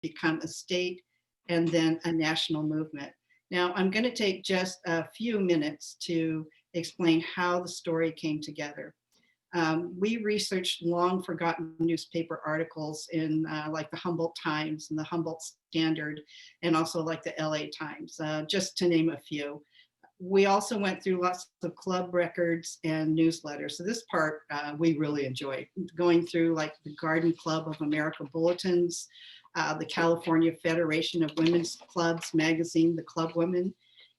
become a state and then a national movement. Now, I'm going to take just a few minutes to explain how the story came together. We researched long forgotten newspaper articles in like the Humboldt Times and the Humboldt Standard, and also like the LA Times, just to name a few. We also went through lots of club records and newsletters. So this part we really enjoyed, going through like the Garden Club of America bulletins, the California Federation of Women's Clubs magazine, the Clubwoman.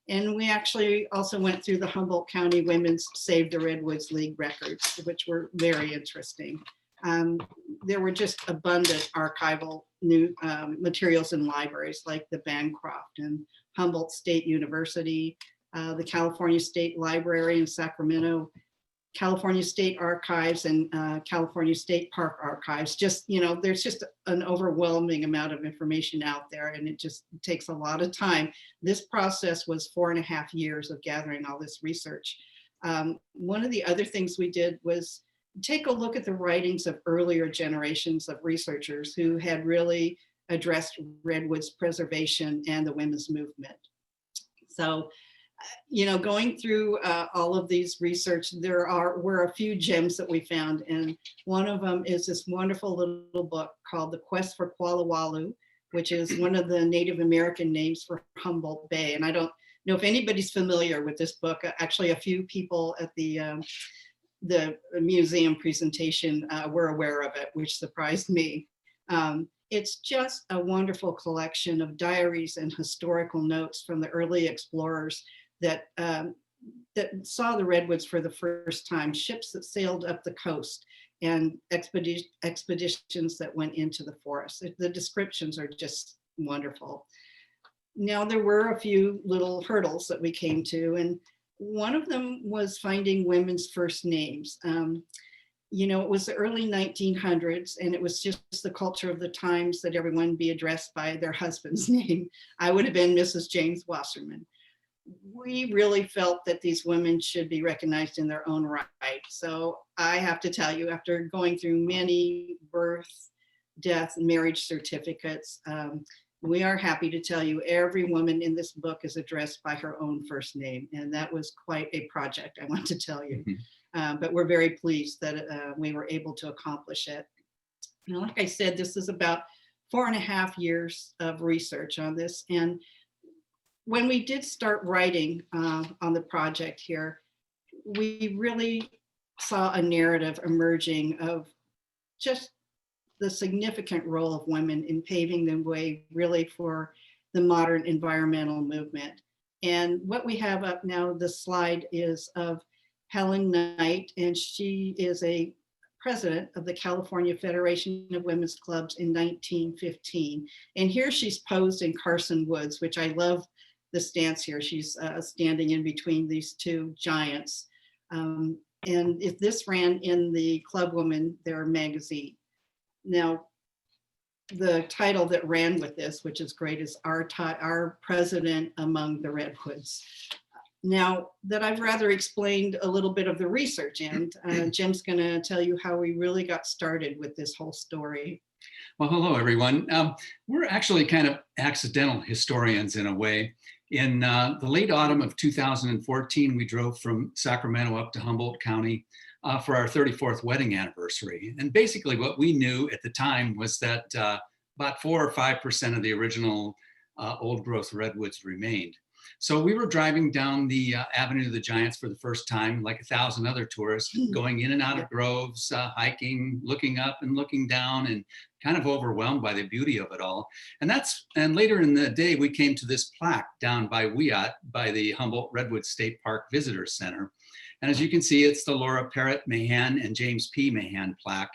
And we actually also went through the Humboldt County Women's Save the Redwoods League records, which were very interesting. There were just abundant archival new materials in libraries like the Bancroft and Humboldt State University, the California State Library in Sacramento, California State Archives, and California State Park Archives. Just, you know, there's just an overwhelming amount of information out there, and it just takes a lot of time. This process was 4.5 years of gathering all this research. One of the other things we did was take a look at the writings of earlier generations of researchers who had really addressed redwoods preservation and the women's movement. So, you know, going through all of these research, were a few gems that we found. And one of them is this wonderful little book called The Quest for Qualawalu, which is one of the Native American names for Humboldt Bay. And I don't know if anybody's familiar with this book. Actually, a few people at the museum presentation were aware of it, which surprised me. It's just a wonderful collection of diaries and historical notes from the early explorers that saw the redwoods for the first time, ships that sailed up the coast, and expeditions that went into the forest. The descriptions are just wonderful. Now, there were a few little hurdles that we came to, and one of them was finding women's first names. You know, it was the early 1900s, and it was just the culture of the times that everyone be addressed by their husband's name. I would have been Mrs. James Wasserman. We really felt that these women should be recognized in their own right. So I have to tell you, after going through many birth, death, and marriage certificates, we are happy to tell you every woman in this book is addressed by her own first name. And that was quite a project, I want to tell you. But we're very pleased that we were able to accomplish it. And like I said, this is about 4.5 years of research on this. And when we did start writing on the project here, we really saw a narrative emerging of just the significant role of women in paving the way really for the modern environmental movement. And what we have up now, the slide is of Helen Knight, and she is a president of the California Federation of Women's Clubs in 1915. And here she's posed in Carson Woods, which I love the stance here. She's standing in between these two giants. And if this ran in the Clubwoman, their magazine. Now, the title that ran with this, which is great, is Our President Among the Redwoods. Now that I've rather explained a little bit of the research, and Jim's going to tell you how we really got started with this whole story. Well, hello, everyone. We're actually kind of accidental historians in a way. In the late autumn of 2014, we drove from Sacramento up to Humboldt County for our 34th wedding anniversary. And basically what we knew at the time was that about 4 or 5% of the original old growth redwoods remained. So we were driving down the Avenue of the Giants for the first time, like 1,000 other tourists, going in and out of groves, hiking, looking up and looking down, and kind of overwhelmed by the beauty of it all. And later in the day, we came to this plaque down by Wyatt by the Humboldt Redwood State Park Visitor Center. And as you can see, it's the Laura Parrott Mahan and James P. Mahan plaque.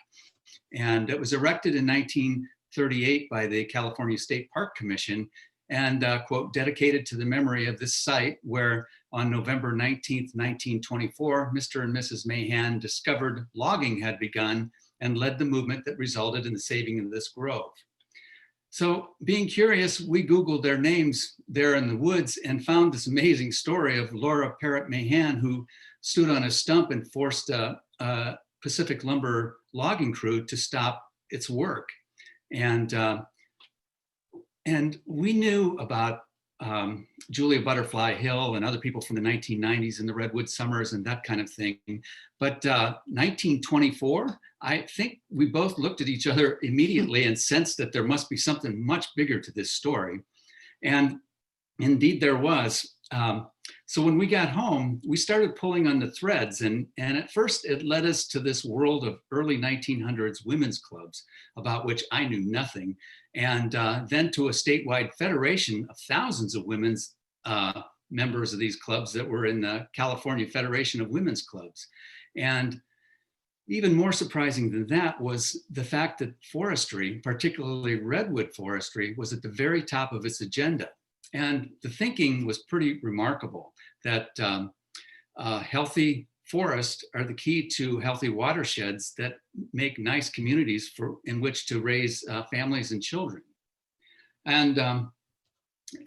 And it was erected in 1938 by the California State Park Commission, and quote, dedicated to the memory of this site where on November 19th, 1924, Mr. and Mrs. Mahan discovered logging had begun and led the movement that resulted in the saving of this grove. So being curious, we Googled their names there in the woods and found this amazing story of Laura Parrott Mahan, who stood on a stump and forced a Pacific Lumber logging crew to stop its work. And And we knew about Julia Butterfly Hill and other people from the 1990s and the Redwood summers and that kind of thing. But 1924, I think we both looked at each other immediately and sensed that there must be something much bigger to this story. And indeed there was. So when we got home, we started pulling on the threads, and at first it led us to this world of early 1900s women's clubs, about which I knew nothing, and then to a statewide federation of thousands of women's members of these clubs that were in the California Federation of Women's Clubs. And even more surprising than that was the fact that forestry, particularly redwood forestry, was at the very top of its agenda. And the thinking was pretty remarkable that healthy forests are the key to healthy watersheds that make nice communities in which to raise families and children. And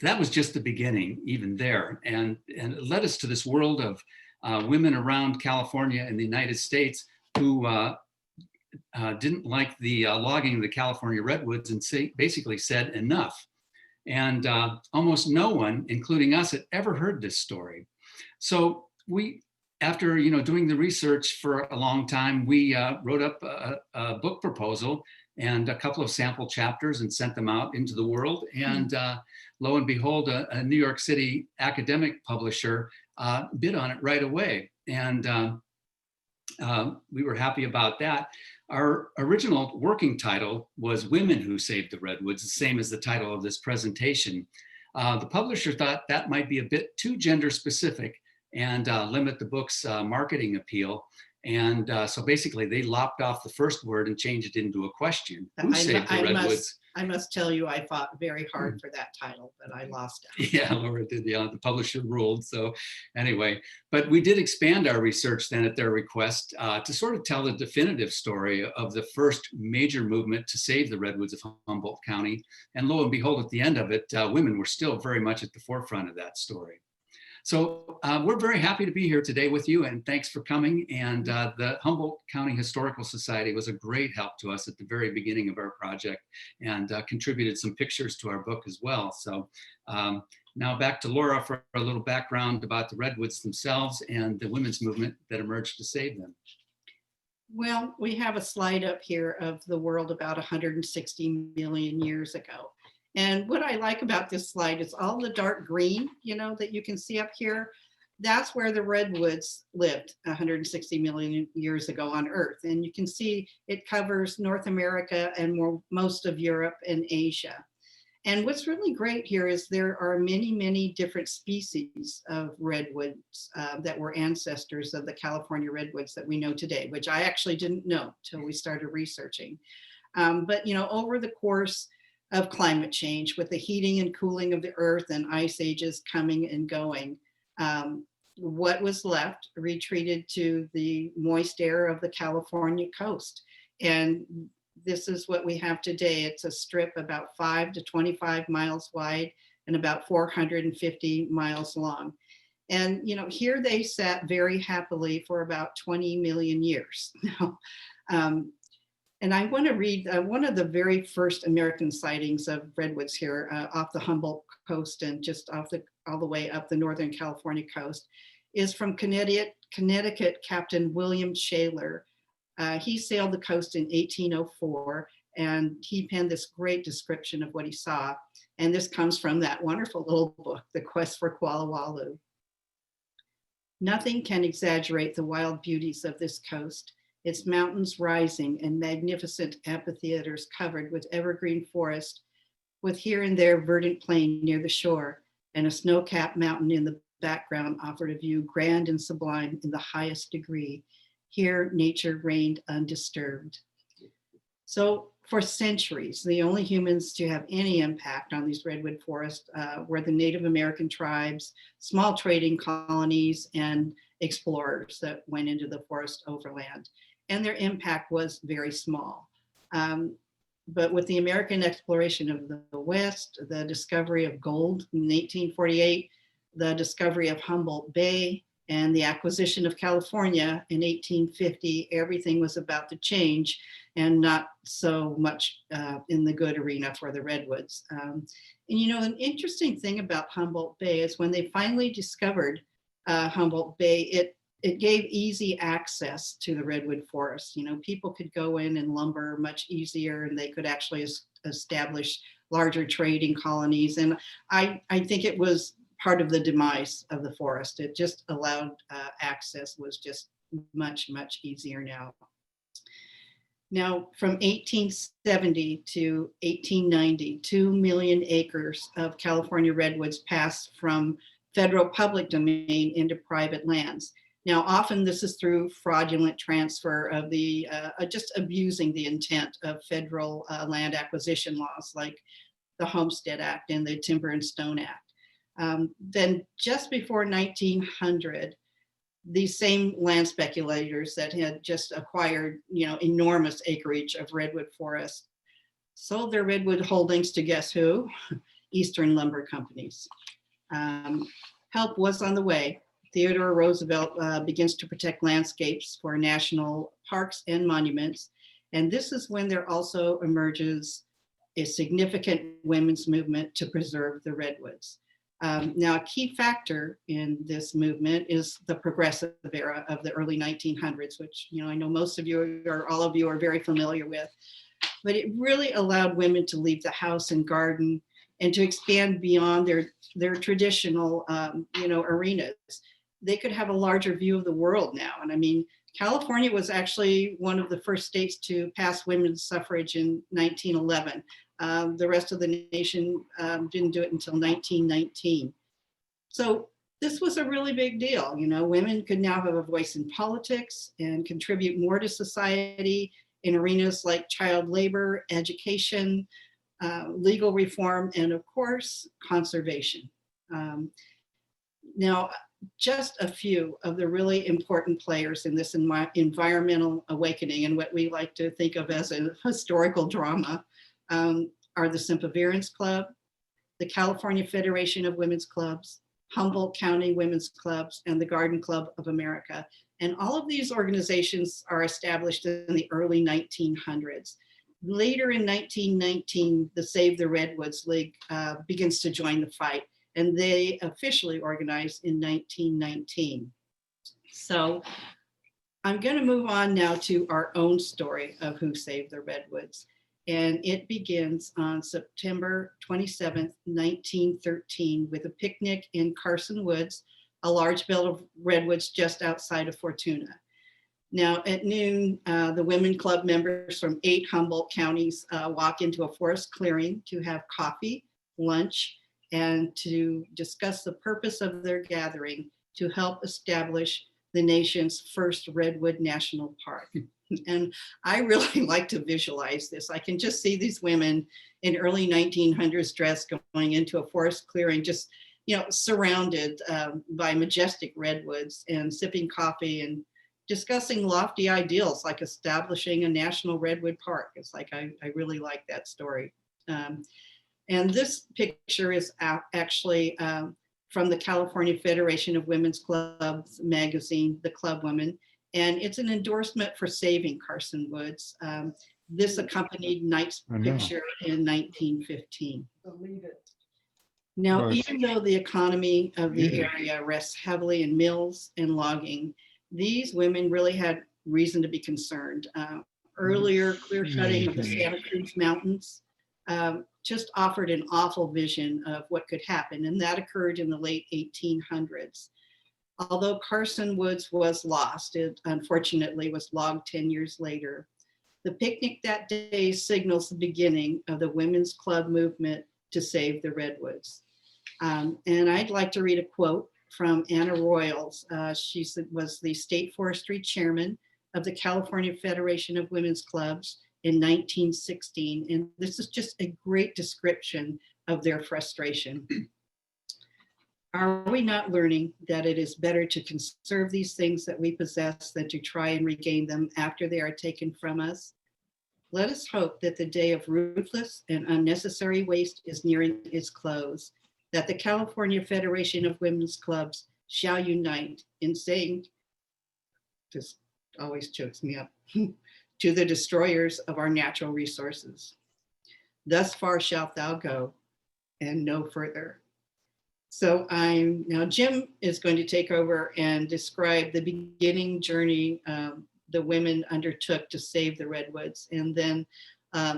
that was just the beginning, even there. And it led us to this world of women around California and the United States who didn't like the logging of the California redwoods and basically said enough. And almost no one, including us, had ever heard this story. So we, after doing the research for a long time, we wrote up a book proposal and a couple of sample chapters and sent them out into the world. And lo and behold, a New York City academic publisher bid on it right away. And we were happy about that. Our original working title was Women Who Saved the Redwoods, the same as the title of this presentation. The publisher thought that might be a bit too gender specific and limit the book's marketing appeal. And so basically they lopped off the first word and changed it into a question. Who saved the redwoods? I must tell you, I fought very hard for that title, but I lost it. Yeah, Laura did. The publisher ruled. So anyway, but we did expand our research then at their request to sort of tell the definitive story of the first major movement to save the redwoods of Humboldt County. And lo and behold, at the end of it, women were still very much at the forefront of that story. So we're very happy to be here today with you, and thanks for coming. And the Humboldt County Historical Society was a great help to us at the very beginning of our project and contributed some pictures to our book as well. So now back to Laura for a little background about the redwoods themselves and the women's movement that emerged to save them. Well, we have a slide up here of the world about 160 million years ago. And what I like about this slide is all the dark green, that you can see up here. That's where the redwoods lived 160 million years ago on Earth. And you can see it covers North America and most of Europe and Asia. And what's really great here is there are many, many different species of redwoods that were ancestors of the California redwoods that we know today, which I actually didn't know till we started researching. But over the course of climate change, with the heating and cooling of the earth and ice ages coming and going, what was left retreated to the moist air of the California coast. And this is what we have today. It's a strip about 5 to 25 miles wide and about 450 miles long. And here they sat very happily for about 20 million years. And I want to read one of the very first American sightings of redwoods here off the Humboldt coast and just all the way up the Northern California coast is from Connecticut Captain William Shaler. He sailed the coast in 1804, and he penned this great description of what he saw. And this comes from that wonderful little book, The Quest for Qualawalu. Nothing can exaggerate the wild beauties of this coast. Its mountains rising and magnificent amphitheaters covered with evergreen forest, with here and there verdant plain near the shore, and a snow-capped mountain in the background offered a view grand and sublime in the highest degree. Here, nature reigned undisturbed. So for centuries, the only humans to have any impact on these redwood forests were the Native American tribes, small trading colonies, and explorers that went into the forest overland. And their impact was very small. But with the American exploration of the West, the discovery of gold in 1848, the discovery of Humboldt Bay, and the acquisition of California in 1850, everything was about to change, and not so much in the good arena for the Redwoods. And you know, an interesting thing about Humboldt Bay is when they finally discovered Humboldt Bay, it gave easy access to the redwood forest. You know, people could go in and lumber much easier, and they could actually establish larger trading colonies. And I think it was part of the demise of the forest. It just allowed access was just much, much easier now. Now, from 1870 to 1890, 2 million acres of California redwoods passed from federal public domain into private lands. Now, often this is through fraudulent transfer of the, just abusing the intent of federal land acquisition laws like the Homestead Act and the Timber and Stone Act. Then just before 1900, these same land speculators that had just acquired, you know, enormous acreage of redwood forest sold their redwood holdings to guess who? Eastern lumber companies. Help was on the way. Theodore Roosevelt begins to protect landscapes for national parks and monuments. And this is when there also emerges a significant women's movement to preserve the redwoods. Now, a key factor in this movement is the progressive era of the early 1900s, which, you know, I know most of you or all of you are very familiar with, but it really allowed women to leave the house and garden and to expand beyond their traditional, you know, arenas. They could have a larger view of the world now. And I mean, California was actually one of the first states to pass women's suffrage in 1911. The rest of the nation didn't do it until 1919. So this was a really big deal. You know, women could now have a voice in politics and contribute more to society in arenas like child labor, education, legal reform, and of course, conservation. Now, just a few of the really important players in this environmental awakening and what we like to think of as a historical drama are the Sempervirens Club, the California Federation of Women's Clubs, Humboldt County Women's Clubs, and the Garden Club of America. And all of these organizations are established in the early 1900s. Later in 1919, the Save the Redwoods League begins to join the fight, and they officially organized in 1919. So I'm going to move on now to our own story of who saved the Redwoods. And it begins on September 27th, 1913, with a picnic in Carson Woods, a large belt of redwoods just outside of Fortuna. Now at noon, the women club members from 8 Humboldt counties walk into a forest clearing to have coffee, lunch, and to discuss the purpose of their gathering to help establish the nation's first Redwood National Park. And I really like to visualize this. I can just see these women in early 1900s dress going into a forest clearing, just, you know, surrounded by majestic redwoods and sipping coffee and discussing lofty ideals like establishing a national redwood park. It's like, I really like that story. And this picture is actually from the California Federation of Women's Clubs magazine, the Clubwoman. And it's an endorsement for saving Carson Woods. This accompanied Knight's picture in 1915. Now, even though the economy of the area rests heavily in mills and logging, these women really had reason to be concerned. Earlier clear cutting of the Santa Cruz Mountains just offered an awful vision of what could happen, and that occurred in the late 1800s. Although Carson Woods was lost, it unfortunately was logged 10 years later. The picnic that day signals the beginning of the women's club movement to save the redwoods. And I'd like to read a quote from Anna Royals. She was the state forestry chairman of the California Federation of Women's Clubs in 1916. And this is just a great description of their frustration. Are we not learning that it is better to conserve these things that we possess than to try and regain them after they are taken from us? Let us hope that the day of ruthless and unnecessary waste is nearing its close, that the California Federation of Women's Clubs shall unite in saying, this always chokes me up, to the destroyers of our natural resources. Thus far shalt thou go, and no further. So now Jim is going to take over and describe the beginning journey the women undertook to save the Redwoods. And then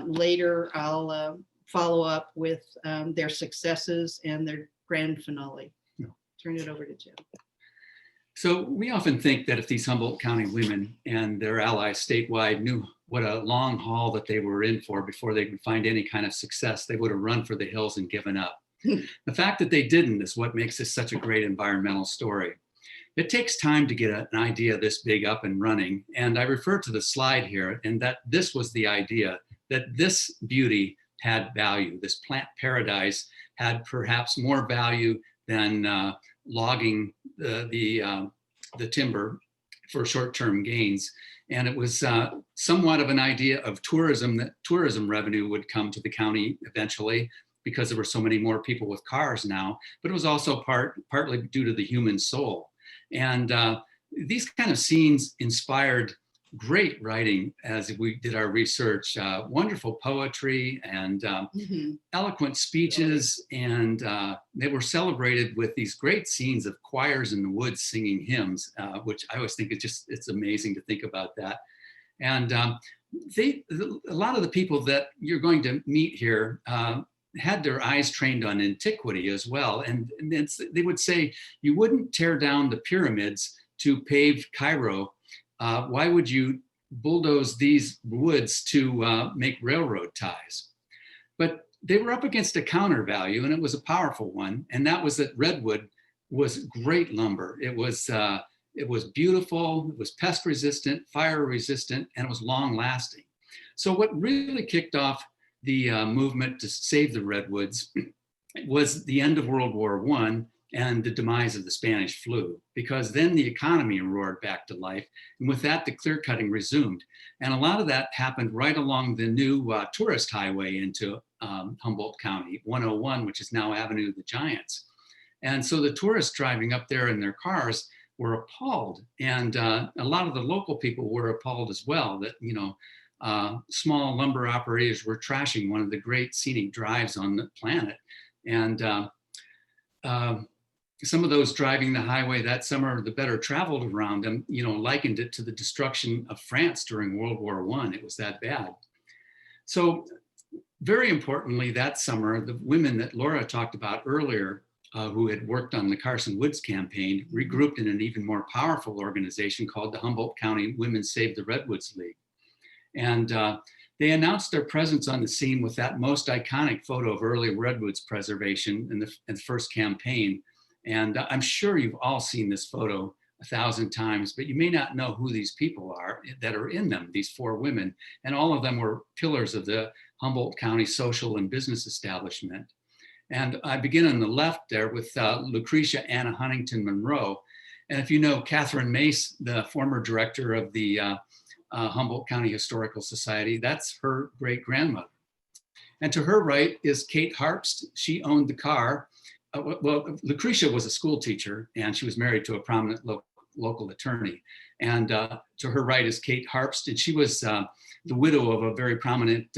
later I'll follow up with their successes and their grand finale. Turn it over to Jim. So we often think that if these Humboldt County women and their allies statewide knew what a long haul that they were in for before they could find any kind of success, they would have run for the hills and given up. The fact that they didn't is what makes this such a great environmental story. It takes time to get an idea this big up and running. And I refer to the slide here, and that this was the idea, that this beauty had value. This plant paradise had perhaps more value than logging the timber for short-term gains. And it was somewhat of an idea of tourism, that tourism revenue would come to the county eventually, because there were so many more people with cars now, but it was also partly due to the human soul. And these kind of scenes inspired great writing as we did our research, wonderful poetry and eloquent speeches. And they were celebrated with these great scenes of choirs in the woods singing hymns, which I always think it's amazing to think about that. And a lot of the people that you're going to meet here had their eyes trained on antiquity as well. And they would say, you wouldn't tear down the pyramids to pave Cairo. Why would you bulldoze these woods to make railroad ties? But they were up against a counter value, and it was a powerful one. And that was that redwood was great lumber. It was beautiful, it was pest resistant, fire resistant, and it was long lasting. So what really kicked off the movement to save the redwoods was the end of World War I and the demise of the Spanish flu, because then the economy roared back to life. And with that, the clear cutting resumed. And a lot of that happened right along the new tourist highway into Humboldt County, 101, which is now Avenue of the Giants. And so the tourists driving up there in their cars were appalled. And a lot of the local people were appalled as well, that, small lumber operators were trashing one of the great scenic drives on the planet. And some of those driving the highway that summer, the better traveled around them, likened it to the destruction of France during World War I. It was that bad. So very importantly, that summer, the women that Laura talked about earlier, who had worked on the Carson Woods campaign, regrouped in an even more powerful organization called the Humboldt County Women Save the Redwoods League. And they announced their presence on the scene with that most iconic photo of early redwoods preservation in the first campaign. And I'm sure you've all seen this photo 1,000 times, but you may not know who these people are that are in them, these 4 women. And all of them were pillars of the Humboldt County social and business establishment. And I begin on the left there with Lucretia Anna Huntington Monroe. And if you know Catherine Mace, the former director of the Humboldt County Historical Society, that's her great grandmother. And to her right is Kate Harpst. She owned the car. Lucretia was a school teacher, and she was married to a prominent local attorney. And to her right is Kate Harpst, and she was the widow of a very prominent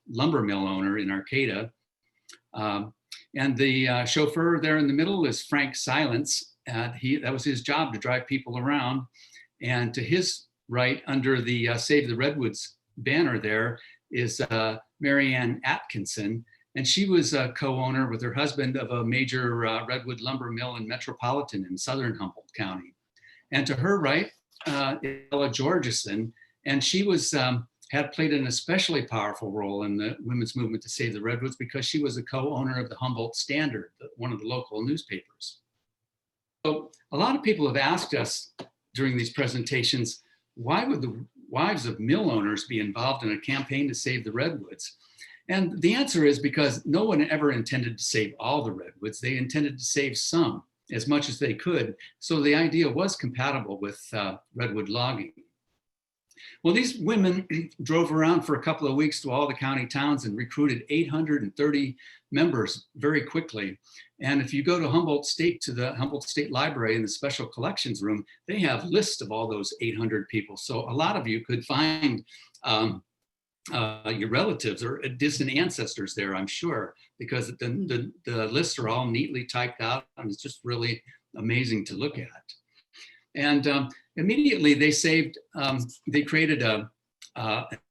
lumber mill owner in Arcata. And the chauffeur there in the middle is Frank Silence. That was his job, to drive people around. And to his right, under the Save the Redwoods banner there, is Mary Ann Atkinson. And she was a co-owner with her husband of a major redwood lumber mill in Metropolitan in southern Humboldt County. And to her right, Ella Georgeson, and she was had played an especially powerful role in the women's movement to save the redwoods, because she was a co-owner of the Humboldt Standard, one of the local newspapers. So a lot of people have asked us during these presentations, why would the wives of mill owners be involved in a campaign to save the redwoods? And the answer is because no one ever intended to save all the redwoods. They intended to save some, as much as they could. So the idea was compatible with redwood logging. Well, these women drove around for a couple of weeks to all the county towns and recruited 830 members very quickly. And if you go to Humboldt State, to the Humboldt State Library in the special collections room, they have lists of all those 800 people. So a lot of you could find your relatives or distant ancestors there, I'm sure, because the lists are all neatly typed out, and it's just really amazing to look at. And immediately they created an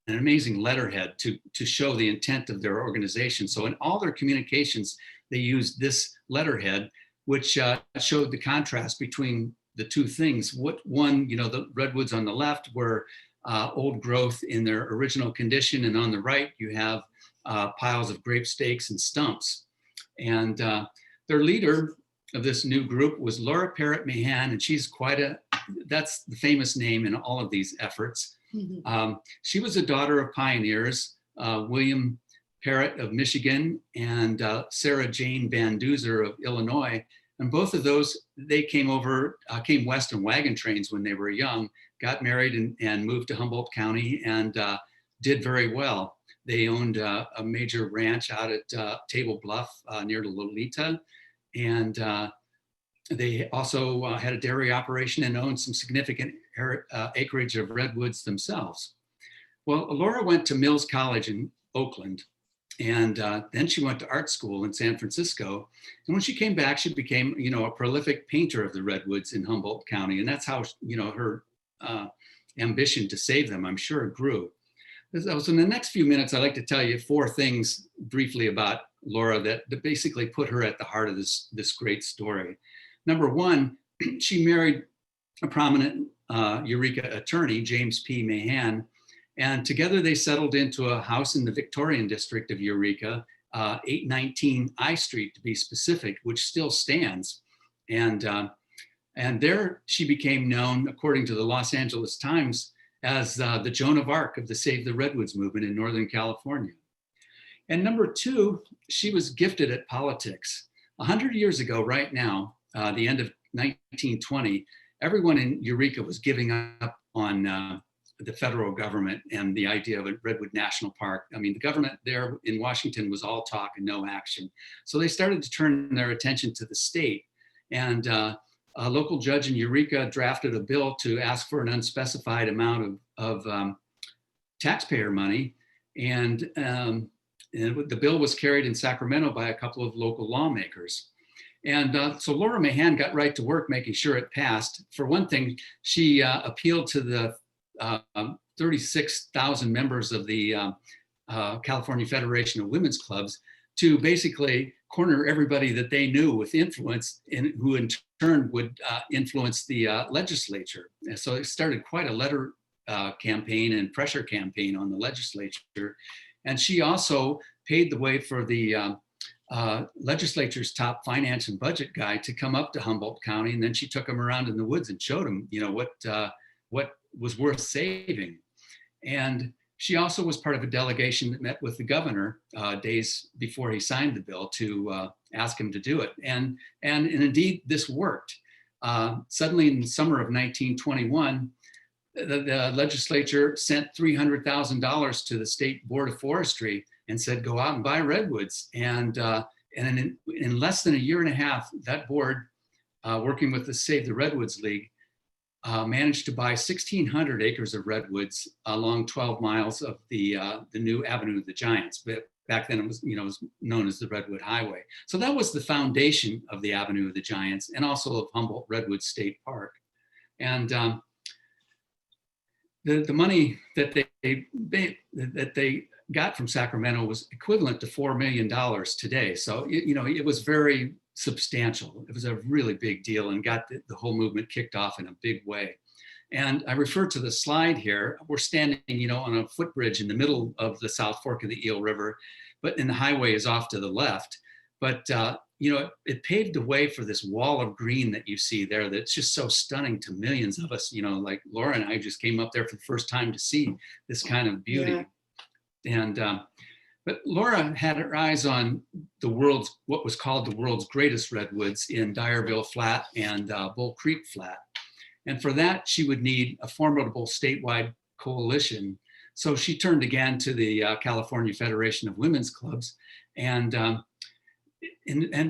amazing letterhead to show the intent of their organization. So in all their communications, they used this letterhead, which showed the contrast between the two things. One, the redwoods on the left were old growth in their original condition, and on the right, you have piles of grape stakes and stumps. And their leader of this new group was Laura Parrott Mahan, and she's that's the famous name in all of these efforts. Mm-hmm. She was a daughter of pioneers, William Parrott of Michigan and Sarah Jane Van Duzer of Illinois. And both of those, they came west on wagon trains when they were young, got married and moved to Humboldt County and did very well. They owned a major ranch out at Table Bluff near Lolita. And they also had a dairy operation and owned some significant acreage of redwoods themselves. Well, Laura went to Mills College in Oakland, and then she went to art school in San Francisco. And when she came back, she became, a prolific painter of the redwoods in Humboldt County. And that's how, her ambition to save them, I'm sure, grew. So in the next few minutes, I'd like to tell you 4 things briefly about Laura that basically put her at the heart of this great story. Number 1, she married a prominent Eureka attorney, James P. Mahan, and together they settled into a house in the Victorian district of Eureka, 819 I Street to be specific, which still stands. And there she became known, according to the Los Angeles Times, as the Joan of Arc of the Save the Redwoods movement in Northern California. And number 2, she was gifted at politics. 100 years ago, right now, the end of 1920, everyone in Eureka was giving up on the federal government and the idea of a Redwood National Park. I mean, the government there in Washington was all talk and no action. So they started to turn their attention to the state. And a local judge in Eureka drafted a bill to ask for an unspecified amount of taxpayer money. And the bill was carried in Sacramento by a couple of local lawmakers. And so Laura Mahan got right to work making sure it passed. For one thing, she appealed to the 36,000 members of the California Federation of Women's Clubs to basically corner everybody that they knew with influence, who in turn would influence the legislature. And so it started quite a letter campaign and pressure campaign on the legislature. And she also paved the way for the legislature's top finance and budget guy to come up to Humboldt County. And then she took him around in the woods and showed him, what was worth saving. And she also was part of a delegation that met with the governor days before he signed the bill to ask him to do it. And indeed, this worked. Suddenly in the summer of 1921, the legislature sent $300,000 to the State Board of Forestry and said, go out and buy redwoods. And in less than a year and a half, that board, working with the Save the Redwoods League, managed to buy 1,600 acres of redwoods along 12 miles of the new Avenue of the Giants. But back then it was, was known as the Redwood Highway. So that was the foundation of the Avenue of the Giants and also of Humboldt Redwood State Park. And the money that they got from Sacramento was equivalent to $4 million today. So, it was very substantial. It was a really big deal and got the whole movement kicked off in a big way. And I refer to the slide here. We're standing, on a footbridge in the middle of the South Fork of the Eel River, and the highway is off to the left. But, it paved the way for this wall of green that you see there that's just so stunning to millions of us. Like Laura and I just came up there for the first time to see this kind of beauty. Yeah. And but Laura had her eyes on what was called the world's greatest redwoods in Dyerville Flat and Bull Creek Flat. And for that, she would need a formidable statewide coalition. So she turned again to the California Federation of Women's Clubs. And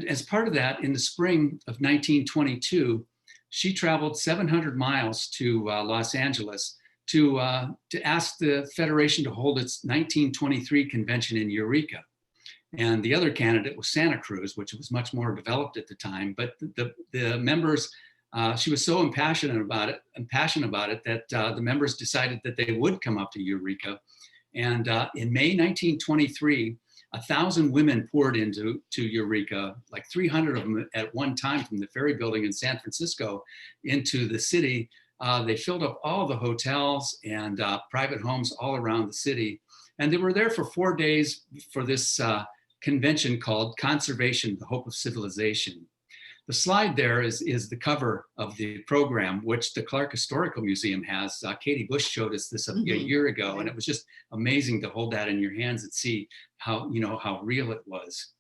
as part of that, in the spring of 1922, she traveled 700 miles to Los Angeles to ask the Federation to hold its 1923 convention in Eureka. And the other candidate was Santa Cruz, which was much more developed at the time. But the members, she was so passionate about it that the members decided that they would come up to Eureka. And in May 1923, 1,000 women poured into Eureka, like 300 of them at one time from the Ferry Building in San Francisco into the city. They filled up all the hotels and private homes all around the city. And they were there for 4 days for this convention called Conservation, the Hope of Civilization. The slide there is the cover of the program, which the Clark Historical Museum has. Katie Bush showed us this a year ago, and it was just amazing to hold that in your hands and see how real it was.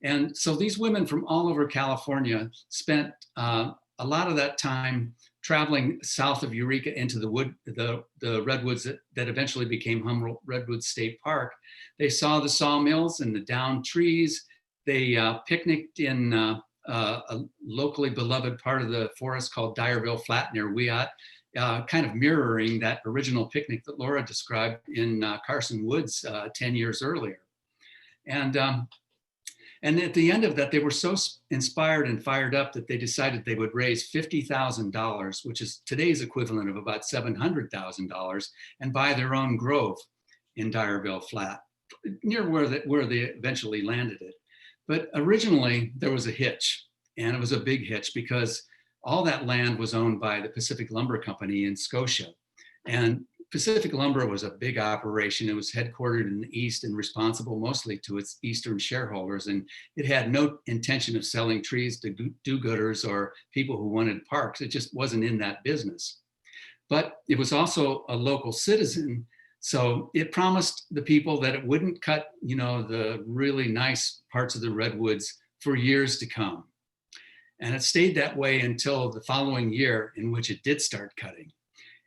And so these women from all over California spent a lot of that time traveling south of Eureka into the redwoods that eventually became Humboldt Redwood State Park. They saw the sawmills and the downed trees. They picnicked in a locally beloved part of the forest called Dyerville Flat near Wyatt, kind of mirroring that original picnic that Laura described in Carson Woods 10 years earlier. And at the end of that, they were so inspired and fired up that they decided they would raise $50,000, which is today's equivalent of about $700,000, and buy their own grove in Dyerville Flat, near where they eventually landed it. But originally there was a hitch, and it was a big hitch because all that land was owned by the Pacific Lumber Company in Scotia. And Pacific Lumber was a big operation. It was headquartered in the East and responsible mostly to its Eastern shareholders. And it had no intention of selling trees to do-gooders or people who wanted parks. It just wasn't in that business. But it was also a local citizen. So it promised the people that it wouldn't cut, the really nice parts of the redwoods for years to come. And it stayed that way until the following year, in which it did start cutting.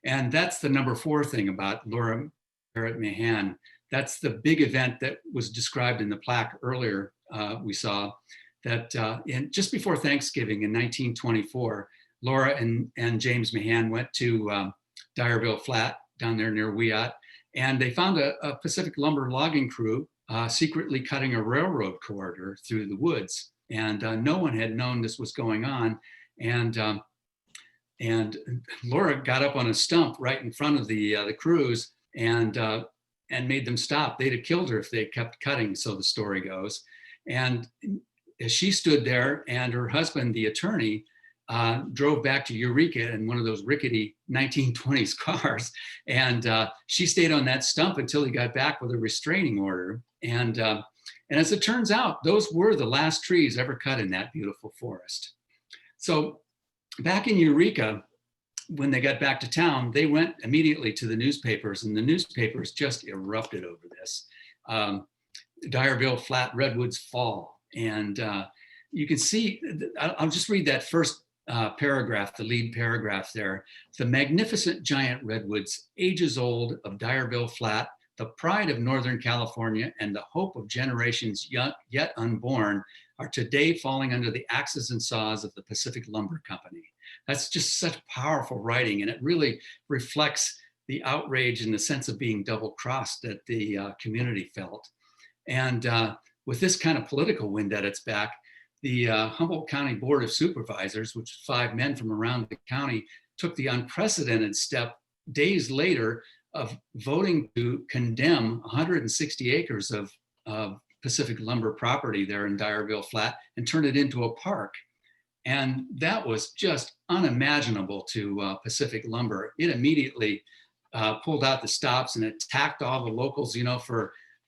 And that's the number 4 thing about Laura Mahan. That's the big event that was described in the plaque earlier. We saw that just before Thanksgiving in 1924, Laura and James Mahan went to Dyerville Flat down there near Wyatt, and they found a Pacific Lumber logging crew secretly cutting a railroad corridor through the woods. And no one had known this was going on. And Laura got up on a stump right in front of the crews and made them stop. They'd have killed her if they kept cutting, so the story goes. And as she stood there, and her husband, the attorney, drove back to Eureka in one of those rickety 1920s cars. And she stayed on that stump until he got back with a restraining order. And as it turns out, those were the last trees ever cut in that beautiful forest. So back in Eureka, when they got back to town, they went immediately to the newspapers, and the newspapers just erupted over this. Dyerville Flat Redwoods fall. And you can see, I'll just read that first paragraph, the lead paragraph there. The magnificent giant redwoods, ages old, of Dyerville Flat, the pride of Northern California and the hope of generations yet unborn, are today falling under the axes and saws of the Pacific Lumber Company. That's just such powerful writing, and it really reflects the outrage and the sense of being double-crossed that the community felt. And with this kind of political wind at its back, the Humboldt County Board of Supervisors, which was 5 men from around the county, took the unprecedented step days later of voting to condemn 160 acres of Pacific Lumber property there in Dyerville Flat and turn it into a park. And that was just unimaginable to Pacific Lumber. It immediately pulled out the stops and attacked all the locals,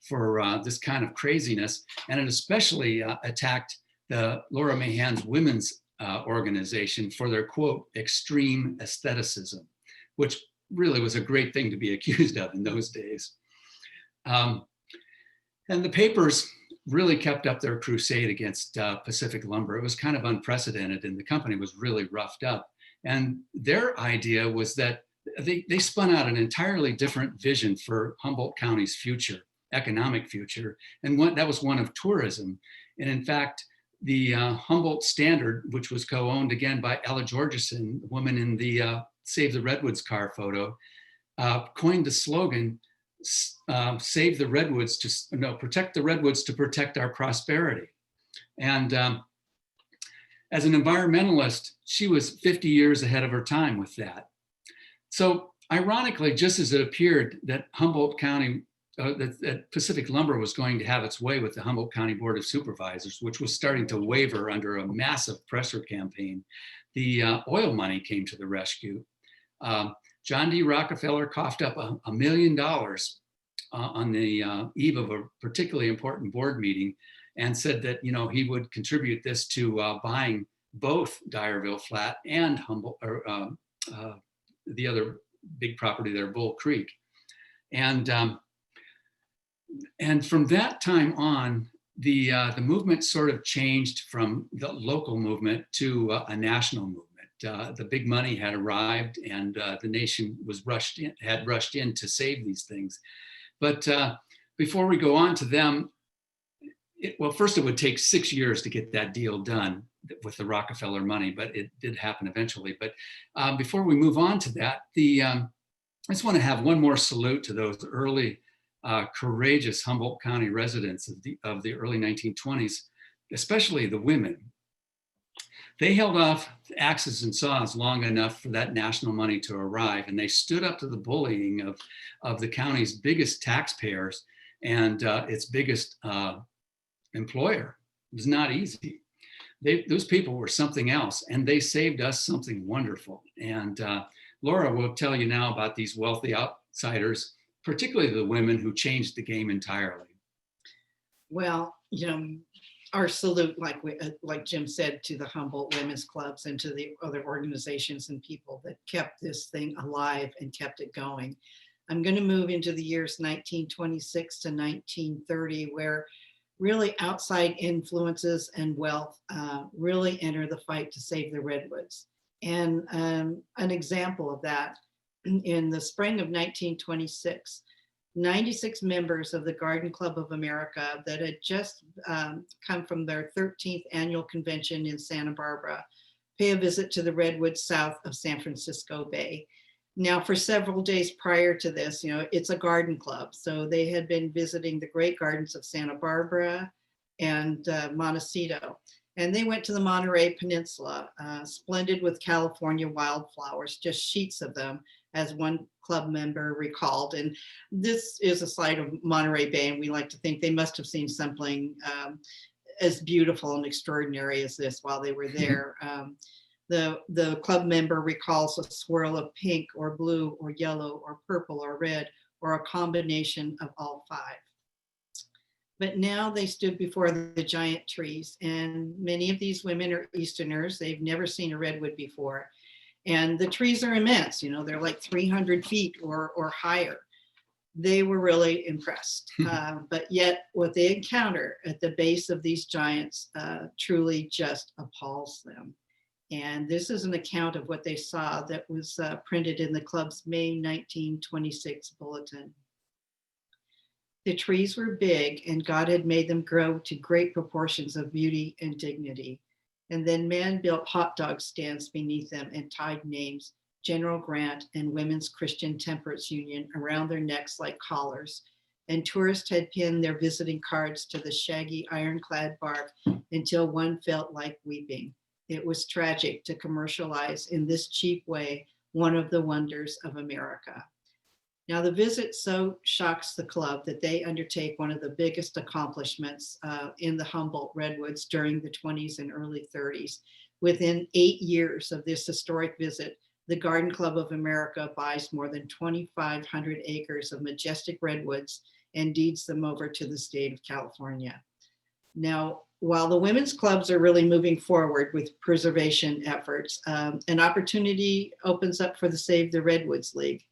for this kind of craziness. And it especially attacked the Laura Mahan's women's organization for their, quote, extreme aestheticism, which really was a great thing to be accused of in those days. And the papers really kept up their crusade against Pacific Lumber. It was kind of unprecedented, and the company was really roughed up. And their idea was that they spun out an entirely different vision for Humboldt County's future, economic future, and that was one of tourism. And in fact, the Humboldt Standard, which was co-owned again by Ella Georgeson, the woman in the Save the Redwoods car photo, coined the slogan, save the redwoods to, no, protect the redwoods to protect our prosperity. And as an environmentalist, she was 50 years ahead of her time with that. So ironically, just as it appeared that Humboldt County, that Pacific Lumber was going to have its way with the Humboldt County Board of Supervisors, which was starting to waver under a massive pressure campaign, the oil money came to the rescue. John D. Rockefeller coughed up $1 million on the eve of a particularly important board meeting, and said that, you know, he would contribute this to buying both Dyerville Flat and Humboldt, or the other big property there, Bull Creek. And from that time on, the movement sort of changed from the local movement to a national movement. The big money had arrived, and the nation was had rushed in to save these things. But before we go on to them, well, first it would take 6 years to get that deal done with the Rockefeller money, but it did happen eventually. But before we move on to that, I just want to have one more salute to those early courageous Humboldt County residents of the early 1920s, especially the women. They held off axes and saws long enough for that national money to arrive, and they stood up to the bullying of the county's biggest taxpayers and its biggest employer. It was not easy. Those people were something else, and they saved us something wonderful. And Laura will tell you now about these wealthy outsiders, particularly the women who changed the game entirely. Well, you know, our salute, like Jim said, to the Humboldt Women's Clubs and to the other organizations and people that kept this thing alive and kept it going. I'm going to move into the years 1926 to 1930, where really outside influences and wealth really enter the fight to save the redwoods. And an example of that, in the spring of 1926, 96 members of the Garden Club of America that had just come from their 13th annual convention in Santa Barbara pay a visit to the redwoods south of San Francisco Bay. Now, for several days prior to this, you know, it's a garden club. So they had been visiting the great gardens of Santa Barbara and Montecito. And they went to the Monterey Peninsula, splendid with California wildflowers, just sheets of them, as one club member recalled. And this is a side of Monterey Bay, and we like to think they must have seen something as beautiful and extraordinary as this while they were there. The club member recalls a swirl of pink or blue or yellow or purple or red, or a combination of all five. But now they stood before the giant trees, and many of these women are Easterners. They've never seen a redwood before. And the trees are immense, you know, they're like 300 feet or higher. They were really impressed. But yet what they encounter at the base of these giants truly just appalls them. And this is an account of what they saw that was printed in the club's May 1926 bulletin. The trees were big, and God had made them grow to great proportions of beauty and dignity. And then man built hot dog stands beneath them and tied names, General Grant and Women's Christian Temperance Union, around their necks like collars. And tourists had pinned their visiting cards to the shaggy ironclad bark until one felt like weeping. It was tragic to commercialize in this cheap way one of the wonders of America. Now, the visit so shocks the club that they undertake one of the biggest accomplishments in the Humboldt Redwoods during the 20s and early 30s. Within 8 years of this historic visit, the Garden Club of America buys more than 2,500 acres of majestic redwoods and deeds them over to the state of California. Now, while the women's clubs are really moving forward with preservation efforts, an opportunity opens up for the Save the Redwoods League.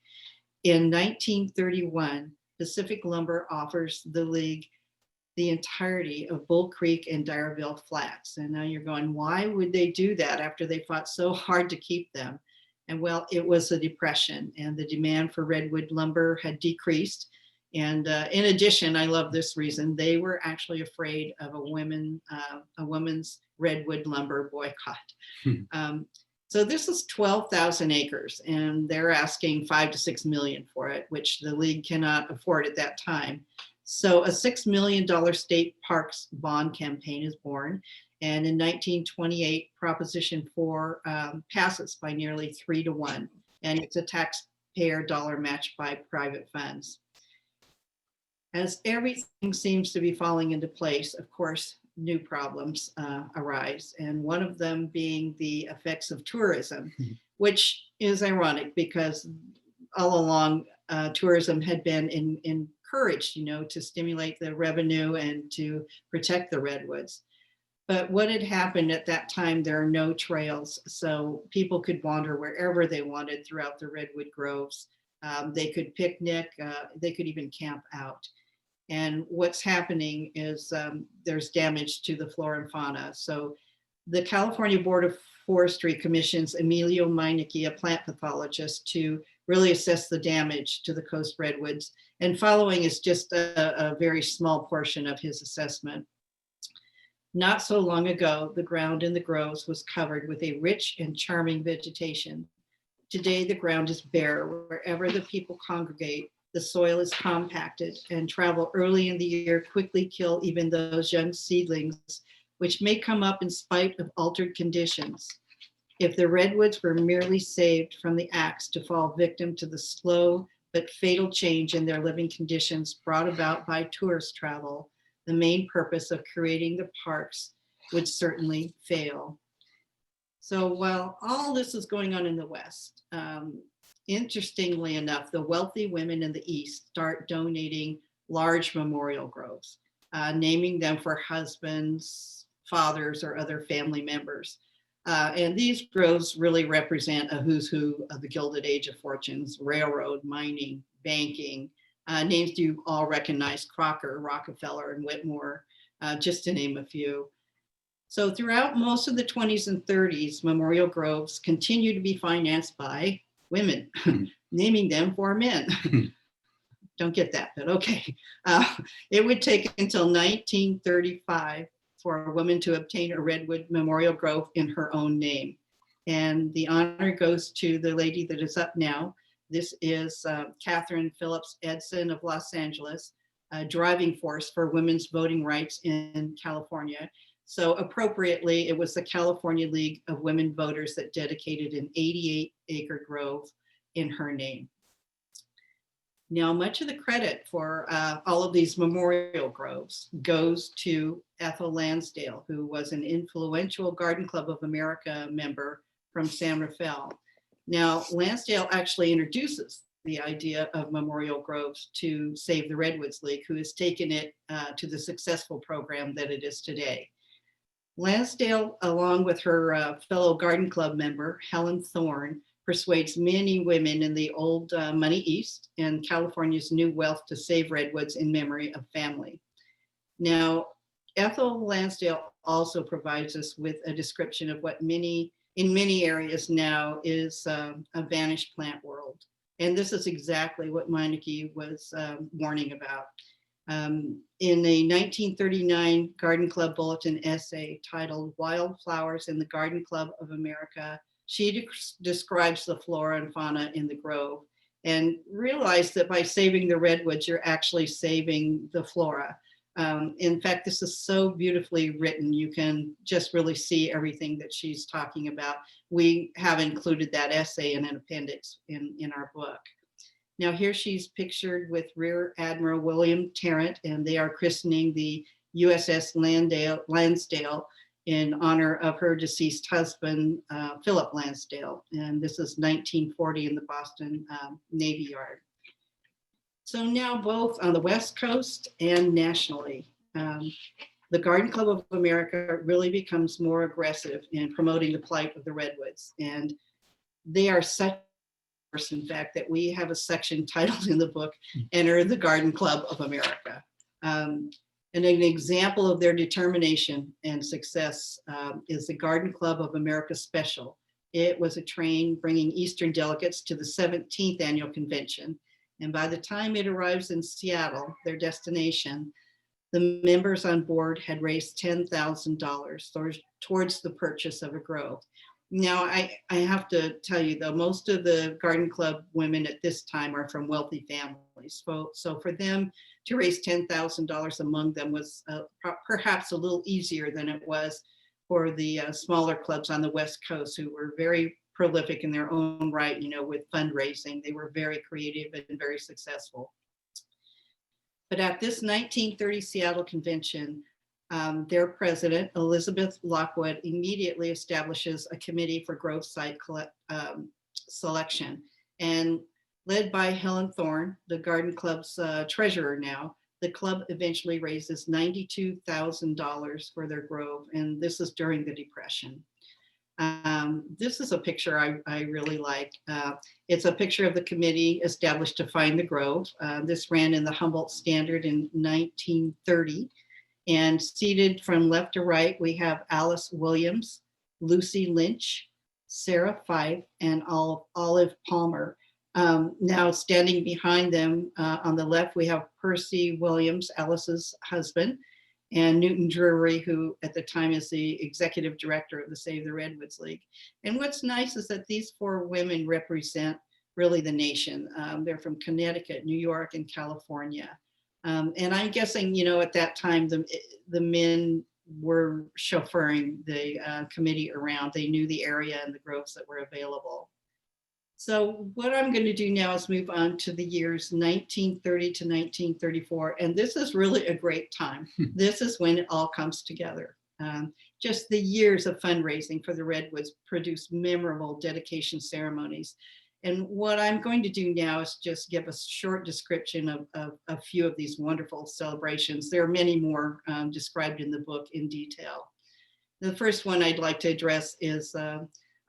In 1931, Pacific Lumber offers the league the entirety of Bull Creek and Dyerville Flats. And now you're going, why would they do that after they fought so hard to keep them? And well, it was a depression, and the demand for redwood lumber had decreased. And in addition, I love this reason, they were actually afraid of a woman's redwood lumber boycott. So this is 12,000 acres, and they're asking 5 to 6 million for it, which the league cannot afford at that time. So a $6 million state parks bond campaign is born. And in 1928, Proposition 4 passes by nearly 3-1, and it's a taxpayer dollar matched by private funds. As everything seems to be falling into place, of course, new problems arise, and one of them being the effects of tourism, which is ironic because all along tourism had been encouraged, to stimulate the revenue and to protect the redwoods. But what had happened at that time, there are no trails, so people could wander wherever they wanted throughout the redwood groves. They could picnic, they could even camp out. And what's happening is there's damage to the flora and fauna. So the California Board of Forestry commissions Emilio Meineke, a plant pathologist, to really assess the damage to the coast redwoods. And following is just a very small portion of his assessment. Not so long ago, the ground in the groves was covered with a rich and charming vegetation. Today, the ground is bare. Wherever the people congregate, the soil is compacted, and travel early in the year quickly kill even those young seedlings, which may come up in spite of altered conditions. If the redwoods were merely saved from the axe to fall victim to the slow but fatal change in their living conditions brought about by tourist travel, the main purpose of creating the parks would certainly fail. So while all this is going on in the West, interestingly enough, the wealthy women in the East start donating large memorial groves, naming them for husbands, fathers, or other family members. And these groves really represent a who's who of the Gilded Age of Fortunes: railroad, mining, banking, names you all recognize: Crocker, Rockefeller, and Whitmore, just to name a few. So throughout most of the 20s and 30s, memorial groves continue to be financed by women, naming them for men. Don't get that, but okay. It would take until 1935 for a woman to obtain a redwood memorial grove in her own name. And the honor goes to the lady that is up now. This is Catherine Phillips Edson of Los Angeles, a driving force for women's voting rights in California. So appropriately, it was the California League of Women Voters that dedicated an 88-acre grove in her name. Now, much of the credit for all of these memorial groves goes to Ethel Lansdale, who was an influential Garden Club of America member from San Rafael. Now, Lansdale actually introduces the idea of memorial groves to Save the Redwoods League, who has taken it to the successful program that it is today. Lansdale, along with her fellow Garden Club member, Helen Thorne, persuades many women in the old money East and California's new wealth to save redwoods in memory of family. Now, Ethel Lansdale also provides us with a description of what in many areas now is a vanished plant world. And this is exactly what Meineke was warning about. In a 1939 Garden Club Bulletin essay titled "Wildflowers in the Garden Club of America," she describes the flora and fauna in the grove and realized that by saving the redwoods, you're actually saving the flora. In fact, this is so beautifully written. You can just really see everything that she's talking about. We have included that essay in an appendix in our book. Now here she's pictured with Rear Admiral William Tarrant, and they are christening the USS Lansdale in honor of her deceased husband, Philip Lansdale. And this is 1940 in the Boston Navy Yard. So now both on the West Coast and nationally, the Garden Club of America really becomes more aggressive in promoting the plight of the redwoods. And they are such, in fact, that we have a section titled in the book, "Enter the Garden Club of America." And an example of their determination and success is the Garden Club of America Special. It was a train bringing Eastern delegates to the 17th annual convention. And by the time it arrives in Seattle, their destination, the members on board had raised $10,000 towards the purchase of a grove. Now, I have to tell you, though, most of the garden club women at this time are from wealthy families. So for them to raise $10,000 among them was perhaps a little easier than it was for the smaller clubs on the West Coast, who were very prolific in their own right, with fundraising. They were very creative and very successful. But at this 1930 Seattle convention, their president, Elizabeth Lockwood, immediately establishes a committee for grove site selection. And led by Helen Thorne, the garden club's treasurer now, the club eventually raises $92,000 for their grove. And this is during the Depression. This is a picture I really like. It's a picture of the committee established to find the grove. This ran in the Humboldt Standard in 1930. And seated from left to right, we have Alice Williams, Lucy Lynch, Sarah Fife, and Olive Palmer. Now standing behind them on the left, we have Percy Williams, Alice's husband, and Newton Drury, who at the time is the executive director of the Save the Redwoods League. And what's nice is that these four women represent really the nation. They're from Connecticut, New York, and California. And I'm guessing, at that time, the men were chauffeuring the committee around. They knew the area and the groves that were available. So what I'm going to do now is move on to the years 1930 to 1934. And this is really a great time. This is when it all comes together. Just the years of fundraising for the Redwoods produced memorable dedication ceremonies. And what I'm going to do now is just give a short description of a few of these wonderful celebrations. There are many more described in the book in detail. The first one I'd like to address is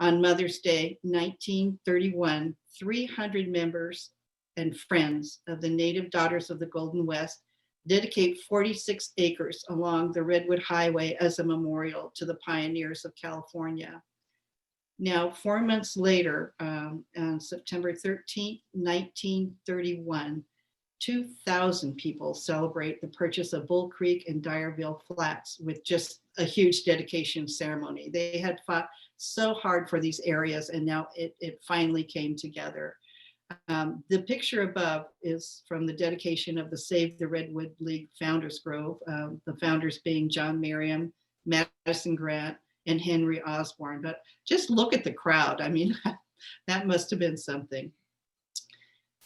on Mother's Day, 1931, 300 members and friends of the Native Daughters of the Golden West dedicate 46 acres along the Redwood Highway as a memorial to the pioneers of California. Now, 4 months later, on September 13th, 1931, 2,000 people celebrate the purchase of Bull Creek and Dyerville Flats with just a huge dedication ceremony. They had fought so hard for these areas, and now it finally came together. The picture above is from the dedication of the Save the Redwood League Founders Grove, the founders being John Merriam, Madison Grant, and Henry Osborne. But just look at the crowd. I mean, that must have been something.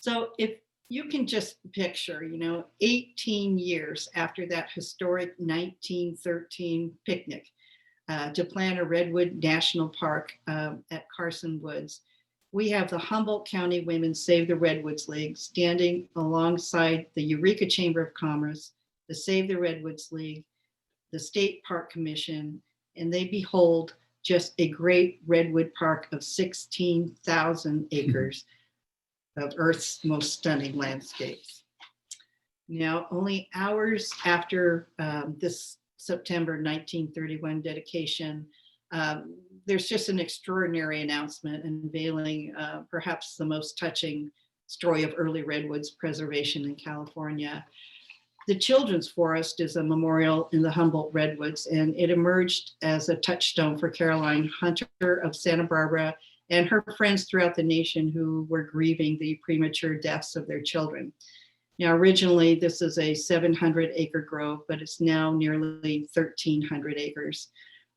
So if you can just picture, 18 years after that historic 1913 picnic to plan a Redwood National Park at Carson Woods, we have the Humboldt County Women Save the Redwoods League standing alongside the Eureka Chamber of Commerce, the Save the Redwoods League, the State Park Commission, and they behold just a great redwood park of 16,000 acres of Earth's most stunning landscapes. Now, only hours after this September 1931 dedication, there's just an extraordinary announcement unveiling perhaps the most touching story of early redwoods preservation in California. The Children's Forest is a memorial in the Humboldt Redwoods, and it emerged as a touchstone for Caroline Hunter of Santa Barbara and her friends throughout the nation who were grieving the premature deaths of their children. Now, originally, this is a 700-acre grove, but it's now nearly 1,300 acres.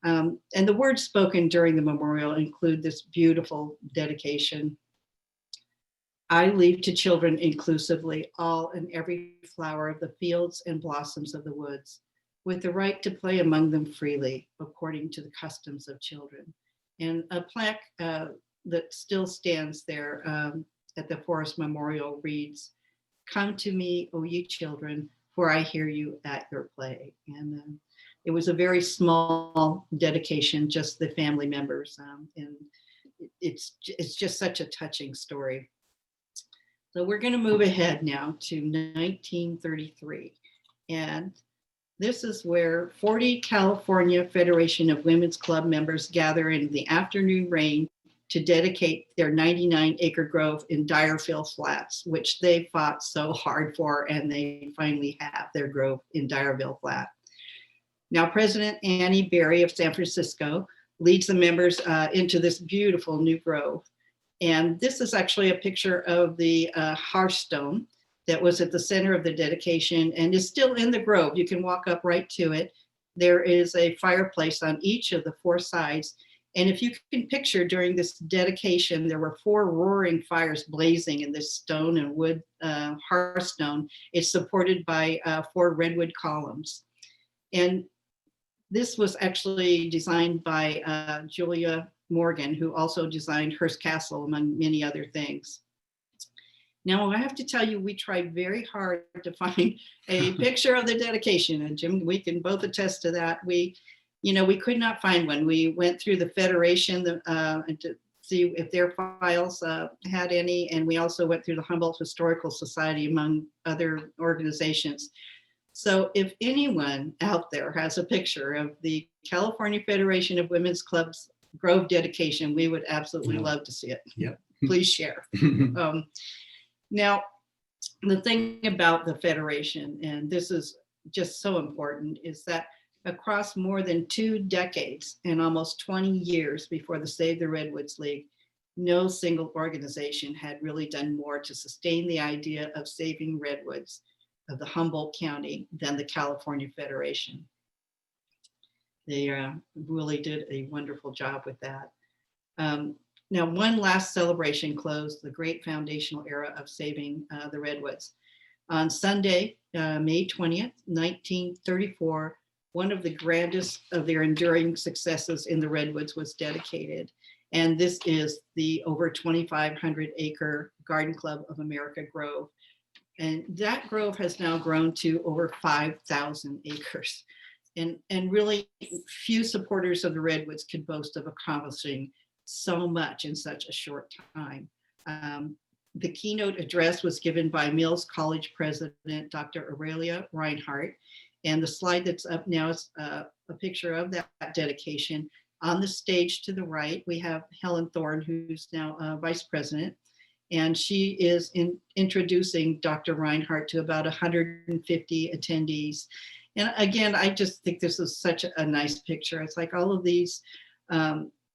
And the words spoken during the memorial include this beautiful dedication. I leave to children inclusively all and every flower of the fields and blossoms of the woods, with the right to play among them freely, according to the customs of children. And a plaque that still stands there at the Forest Memorial reads, "Come to me, O ye children, for I hear you at your play." And it was a very small dedication, just the family members. And it's just such a touching story. So we're going to move ahead now to 1933. And this is where 40 California Federation of Women's Club members gather in the afternoon rain to dedicate their 99-acre grove in Dyersville Flats, which they fought so hard for, and they finally have their grove in Dyersville Flat. Now, President Annie Berry of San Francisco leads the members into this beautiful new grove. And this is actually a picture of the hearthstone that was at the center of the dedication and is still in the grove. You can walk up right to it. There is a fireplace on each of the four sides. And if you can picture, during this dedication, there were 4 roaring fires blazing in this stone and wood hearthstone. It's supported by 4 redwood columns. And this was actually designed by Julia Morgan, who also designed Hearst Castle, among many other things. Now, I have to tell you, we tried very hard to find a picture of the dedication, and Jim, we can both attest to that. We could not find one. We went through the Federation to see if their files had any, and we also went through the Humboldt Historical Society, among other organizations. So if anyone out there has a picture of the California Federation of Women's Clubs grove dedication, we would absolutely love to see it. Yep. Please share. Now, the thing about the Federation, and this is just so important, is that across more than 2 decades and almost 20 years before the Save the Redwoods League, no single organization had really done more to sustain the idea of saving redwoods of the Humboldt County than the California Federation. They really did a wonderful job with that. Now, one last celebration closed the great foundational era of saving the redwoods. On Sunday, May 20th, 1934, one of the grandest of their enduring successes in the redwoods was dedicated. And this is the over 2,500 acre Garden Club of America Grove. And that grove has now grown to over 5,000 acres. And really few supporters of the redwoods could boast of accomplishing so much in such a short time. The keynote address was given by Mills College President, Dr. Aurelia Reinhardt. And the slide that's up now is a picture of that dedication. On the stage to the right, we have Helen Thorne, who's now Vice President. And she is introducing Dr. Reinhardt to about 150 attendees. And again, I just think this is such a nice picture. It's like all of these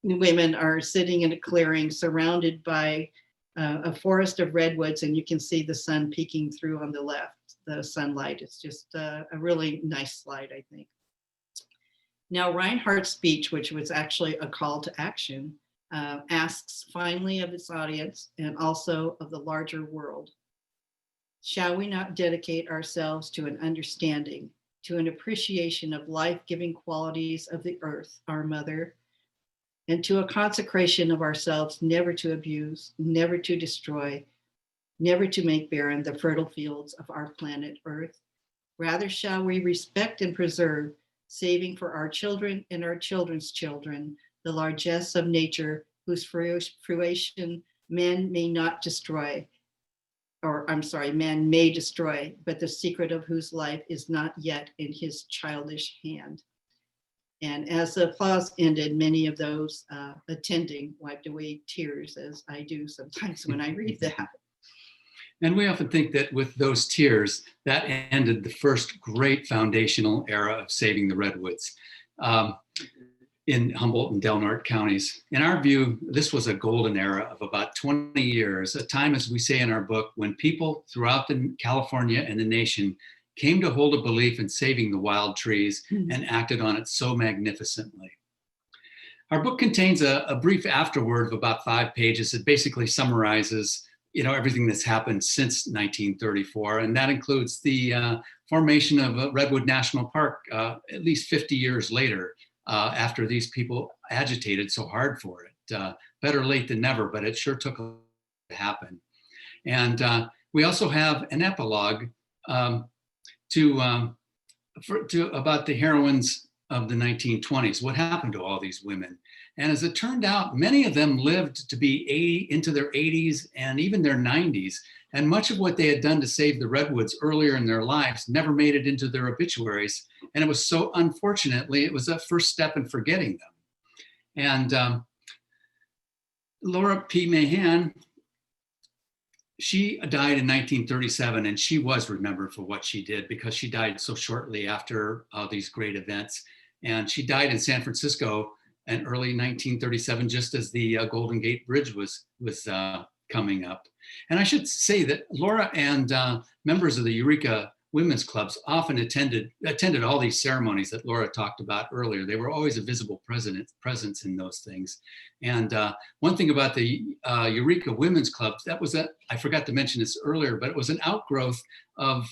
women are sitting in a clearing surrounded by a forest of redwoods, and you can see the sun peeking through on the left, the sunlight. It's just a really nice slide, I think. Now, Reinhardt's speech, which was actually a call to action, asks finally of its audience and also of the larger world, shall we not dedicate ourselves to an understanding, to an appreciation of life-giving qualities of the earth, our mother, and to a consecration of ourselves never to abuse, never to destroy, never to make barren the fertile fields of our planet Earth. Rather shall we respect and preserve, saving for our children and our children's children, the largesse of nature, whose fruition man may destroy, but the secret of whose life is not yet in his childish hand. And as the applause ended, many of those attending wiped away tears, as I do sometimes when I read that. And we often think that with those tears, that ended the first great foundational era of saving the redwoods in Humboldt and Del Norte counties. In our view, this was a golden era of about 20 years, a time, as we say in our book, when people throughout California and the nation came to hold a belief in saving the wild trees and acted on it so magnificently. Our book contains a brief afterword of about 5 pages that basically summarizes everything that's happened since 1934, and that includes the formation of Redwood National Park at least 50 years later, after these people agitated so hard for it. Better late than never, but it sure took a while to happen. And we also have an epilogue about the heroines of the 1920s. What happened to all these women? And as it turned out, many of them lived to be into their 80s and even their 90s. And much of what they had done to save the redwoods earlier in their lives never made it into their obituaries. And it was so, unfortunately, it was a first step in forgetting them. And Laura P. Mahan, she died in 1937, and she was remembered for what she did because she died so shortly after these great events. And she died in San Francisco in early 1937, just as the Golden Gate Bridge was coming up. And I should say that Laura and members of the Eureka Women's Clubs often attended all these ceremonies that Laura talked about earlier. They were always a visible presence in those things. And one thing about the Eureka Women's Clubs, I forgot to mention this earlier, but it was an outgrowth of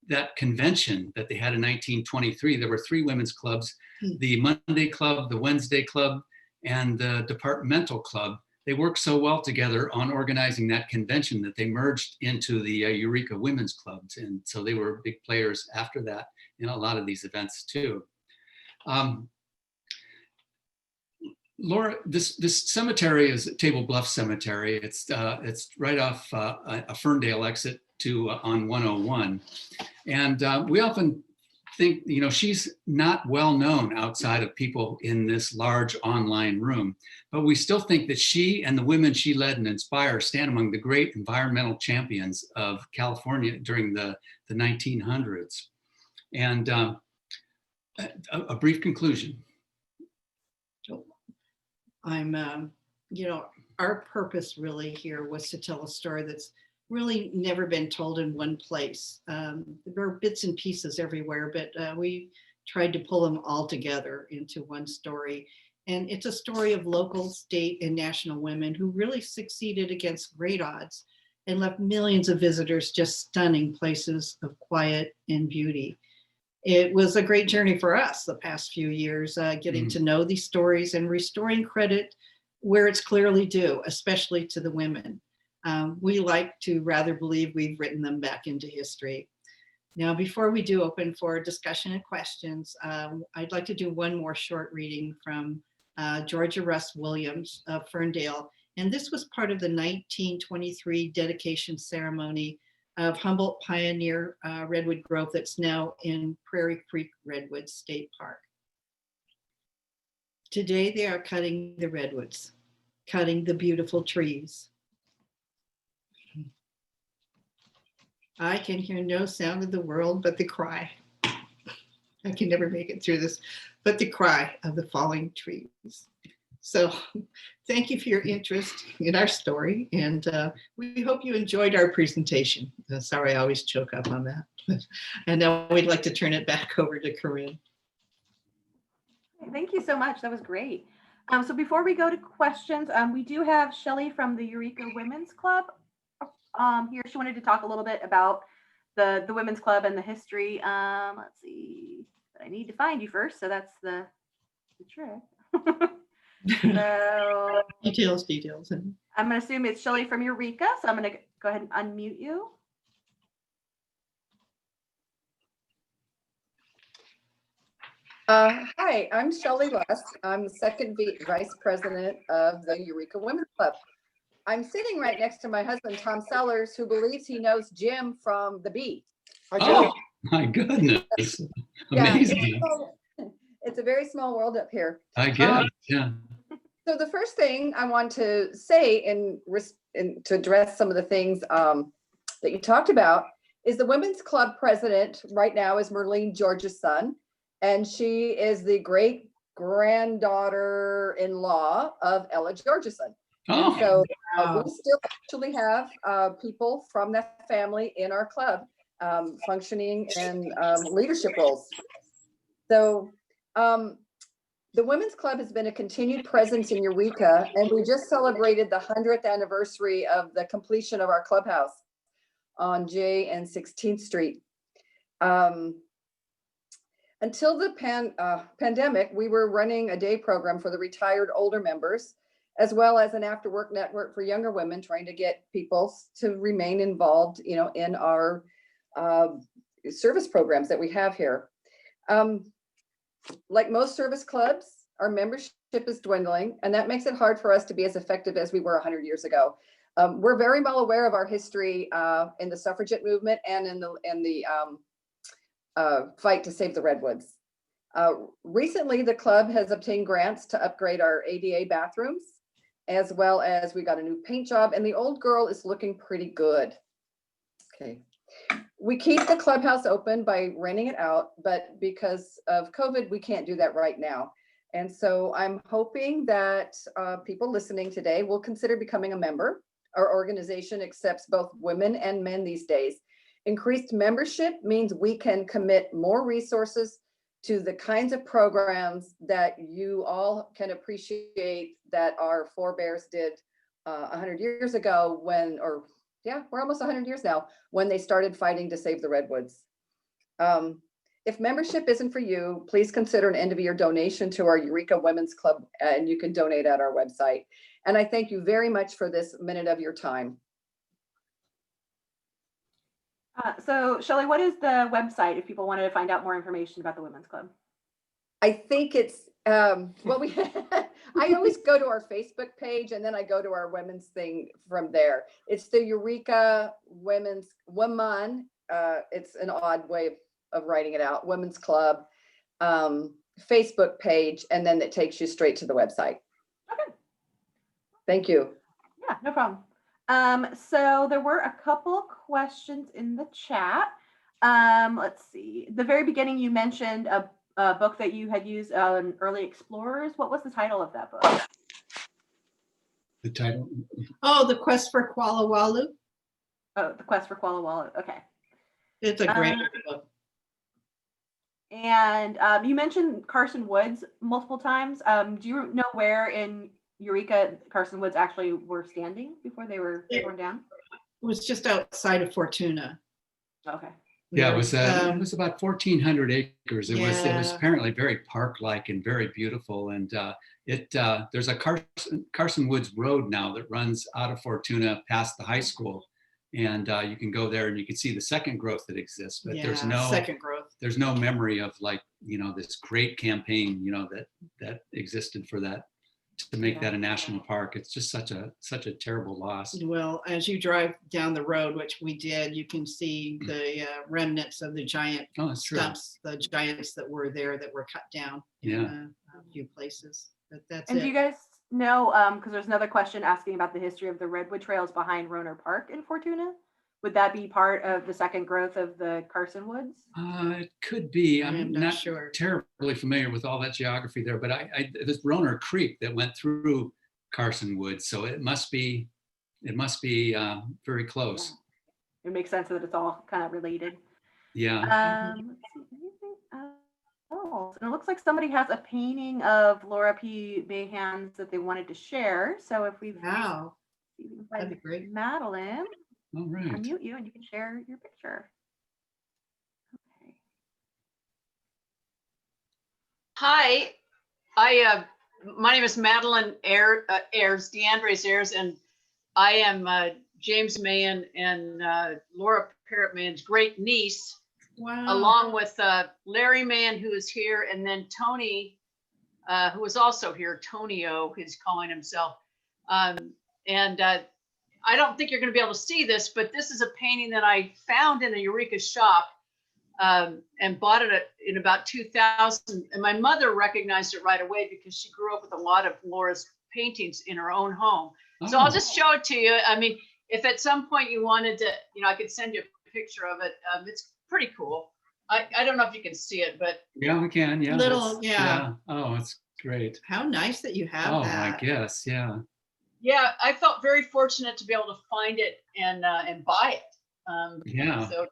that convention that they had in 1923. There were 3 women's clubs, the Monday Club, the Wednesday Club, and the Departmental Club. They worked so well together on organizing that convention that they merged into the Eureka Women's Clubs. And so they were big players after that in a lot of these events too. Laura, this cemetery is Table Bluff Cemetery. It's right off a Ferndale exit on 101. And we often think, she's not well known outside of people in this large online room, but we still think that she and the women she led and inspired stand among the great environmental champions of California during the 1900s. And a brief conclusion. Our purpose really here was to tell a story that's really never been told in one place. There are bits and pieces everywhere, but we tried to pull them all together into one story. And it's a story of local, state, and national women who really succeeded against great odds and left millions of visitors just stunning places of quiet and beauty. It was a great journey for us the past few years, getting to know these stories and restoring credit where it's clearly due, especially to the women. We like to rather believe we've written them back into history. Now, before we do open for discussion and questions, I'd like to do one more short reading from Georgia Russ Williams of Ferndale. And this was part of the 1923 dedication ceremony of Humboldt Pioneer Redwood Grove that's now in Prairie Creek Redwoods State Park. Today they are cutting the redwoods, cutting the beautiful trees. I can hear no sound in the world but the cry. I can never make it through this, but the cry of the falling trees. So thank you for your interest in our story, and we hope you enjoyed our presentation. Sorry, I always choke up on that. And now we'd like to turn it back over to Corinne. Thank you so much. That was great. So before we go to questions, we do have Shelly from the Eureka Women's Club here. She wanted to talk a little bit about the Women's Club and the history. Let's see, but I need to find you first. So that's the trick. So Details. I'm going to assume it's Shelly from Eureka. So I'm going to go ahead and unmute you. Hi, I'm Shelly West. I'm the second vice president of the Eureka Women's Club. I'm sitting right next to my husband, Tom Sellers, who believes he knows Jim from the Bee. Oh, my goodness. Amazing. Yeah, it's a very small world up here. I guess, yeah. So the first thing I want to say to address some of the things that you talked about is the Women's Club president right now is Merlene George's son, and she is the great granddaughter-in-law of Ella Georgeson. Oh. So we still actually have people from that family in our club functioning in leadership roles. So the Women's Club has been a continued presence in Eureka, and we just celebrated the 100th anniversary of the completion of our clubhouse on J and 16th Street. Until the pandemic, we were running a day program for the retired older members, as well as an after-work network for younger women, trying to get people to remain involved, in our service programs that we have here. Like most service clubs, our membership is dwindling, and that makes it hard for us to be as effective as we were 100 years ago. We're very well aware of our history in the suffragette movement and in the fight to save the Redwoods. Recently, the club has obtained grants to upgrade our ADA bathrooms, as well as we got a new paint job, and the old girl is looking pretty good. Okay. We keep the clubhouse open by renting it out, but because of COVID, we can't do that right now. And so I'm hoping that people listening today will consider becoming a member. Our organization accepts both women and men these days. Increased membership means we can commit more resources to the kinds of programs that you all can appreciate that our forebears did 100 years ago when, or yeah, we're almost 100 years now, when they started fighting to save the Redwoods. If membership isn't for you, please consider an end-of-year donation to our Eureka Women's Club, and you can donate at our website. And I thank you very much for this minute of your time. So Shelley, what is the website if people wanted to find out more information about the Women's Club? I think it's, well, I always go to our Facebook page and then I go to our women's thing from there. It's the Eureka Women's Woman. It's an odd way of writing it out. Women's Club Facebook page, and then it takes you straight to the website. Okay. Thank you. Yeah, no problem. So there were a couple questions in the chat. Let's see. The very beginning, you mentioned a book that you had used on Early Explorers. What was the title of that book? The title? Oh, The Quest for Kuala Walu. Oh, The Quest for Kuala Walu. Okay. It's a great book. And you mentioned Carson Woods multiple times. Do you know where in Eureka Carson Woods actually were standing before they were torn down? It was just outside of Fortuna. Okay. Yeah, it was about 1,400 acres. It was apparently very park-like and very beautiful. And there's a Carson Woods Road now that runs out of Fortuna past the high school, and you can go there and you can see the second growth that exists. But there's no second growth. There's no memory of, like, this great campaign that existed for that, to make that a national park. It's just such a terrible loss. Well, as you drive down the road, which we did, you can see the remnants of the giant stumps, the giants that were there that were cut down in a few places. But that's and it. do you guys know, because there's another question asking about the history of the Redwood trails behind Roner Park in Fortuna? Would that be part of the second growth of the Carson Woods? It could be. I'm not sure. Terribly familiar with all that geography there, but there's Roner Creek that went through Carson Woods, so it must be very close. Yeah. It makes sense that it's all kind of related. Yeah. Let's see, anything else? And it looks like somebody has a painting of Laura P. Mahan's that they wanted to share. So if we've that'd be great. Madeline. All right. Unmute you and you can share your picture. Okay. Hi, my name is Madeline Ayers, DeAndres Ayers, and I am James Mahan and Laura Parrott Mahan's great niece. Wow. Along with Larry Mahan, who is here, and then Tony, who is also here, Tonio, he's calling himself. I don't think you're going to be able to see this, but this is a painting that I found in a Eureka shop and bought it in about 2000. And my mother recognized it right away because she grew up with a lot of Laura's paintings in her own home. Oh. So I'll just show it to you. I mean, if at some point you wanted to, I could send you a picture of it. It's pretty cool. I don't know if you can see it, but. Yeah, we can. Yeah. Yeah. Oh, it's great. How nice that you have that. I guess. Yeah. Yeah, I felt very fortunate to be able to find it and buy it. Yeah. So,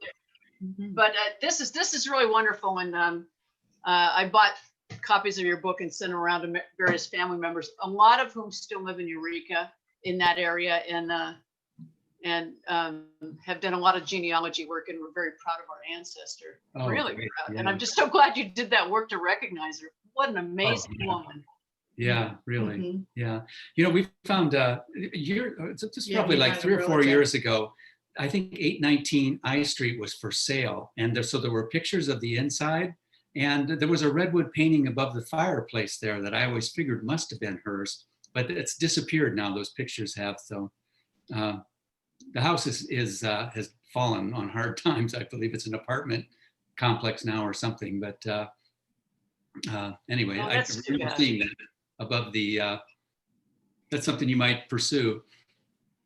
but this is really wonderful, and I bought copies of your book and sent them around to various family members, a lot of whom still live in Eureka, in that area, and have done a lot of genealogy work, and we're very proud of our ancestor. Really proud, and I'm just so glad you did that work to recognize her. What an amazing woman. Yeah, really. Yeah. We found just probably like 3 or 4 years ago, I think 819 I Street was for sale. And so there were pictures of the inside, and there was a redwood painting above the fireplace there that I always figured must have been hers, but it's disappeared now. Those pictures have. So the house has fallen on hard times. I believe it's an apartment complex now or something, but anyway, I remember seeing that above the that's something you might pursue.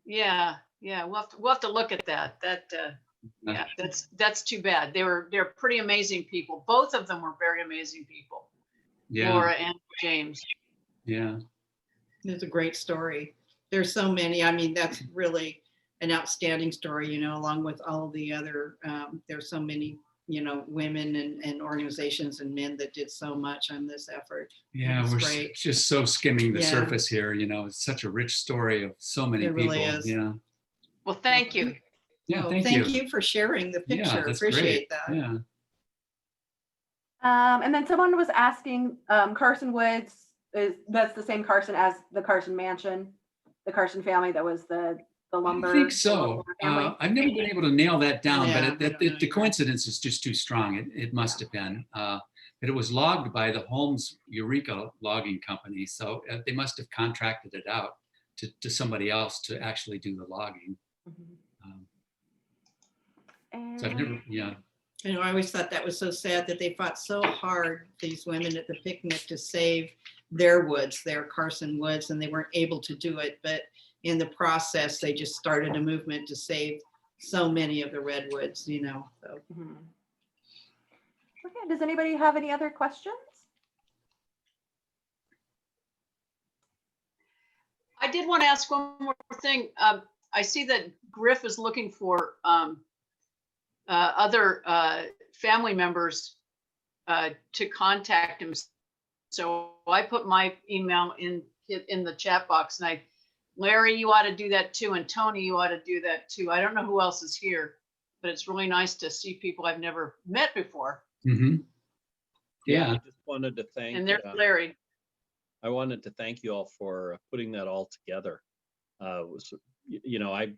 Yeah, we'll have to look at that. Yeah, that's too bad. They're pretty amazing people. Both of them were very amazing people. Yeah. Laura and James. Yeah. It's a great story. There's so many. I mean, that's really an outstanding story, you know, along with all the other, there's so many, you know, women and organizations and men that did so much on this effort. Yeah, It's we're great. just so skimming the Yeah. surface here. You know, it's such a rich story of so many It people. really is. Yeah. Well, thank you. Yeah. Well, Thank you. for sharing the Yeah, picture. that's Appreciate great. that. Yeah. And then someone was asking, Carson Woods, that's the same Carson as the Carson mansion, the Carson family that was the lumber. I think so. Family. I've never been able to nail that down, Yeah, but the coincidence is just too strong. It must have been. But it was logged by the Holmes Eureka Logging Company, so they must have contracted it out to somebody else to actually do the logging. So I've never, yeah. You know, I always thought that was so sad that they fought so hard, these women at the picnic, to save their woods, their Carson woods, and they weren't able to do it. But in the process, they just started a movement to save so many of the redwoods, you know. So. Okay, does anybody have any other questions? I did want to ask one more thing. I see that Griff is looking for other family members to contact him. So I put my email in the chat box, and Larry, you ought to do that too, and Tony, you ought to do that too. I don't know who else is here, but it's really nice to see people I've never met before. Mm-hmm. Yeah. I just wanted to thank. And there's Larry. I wanted to thank you all for putting that all together. You know, I of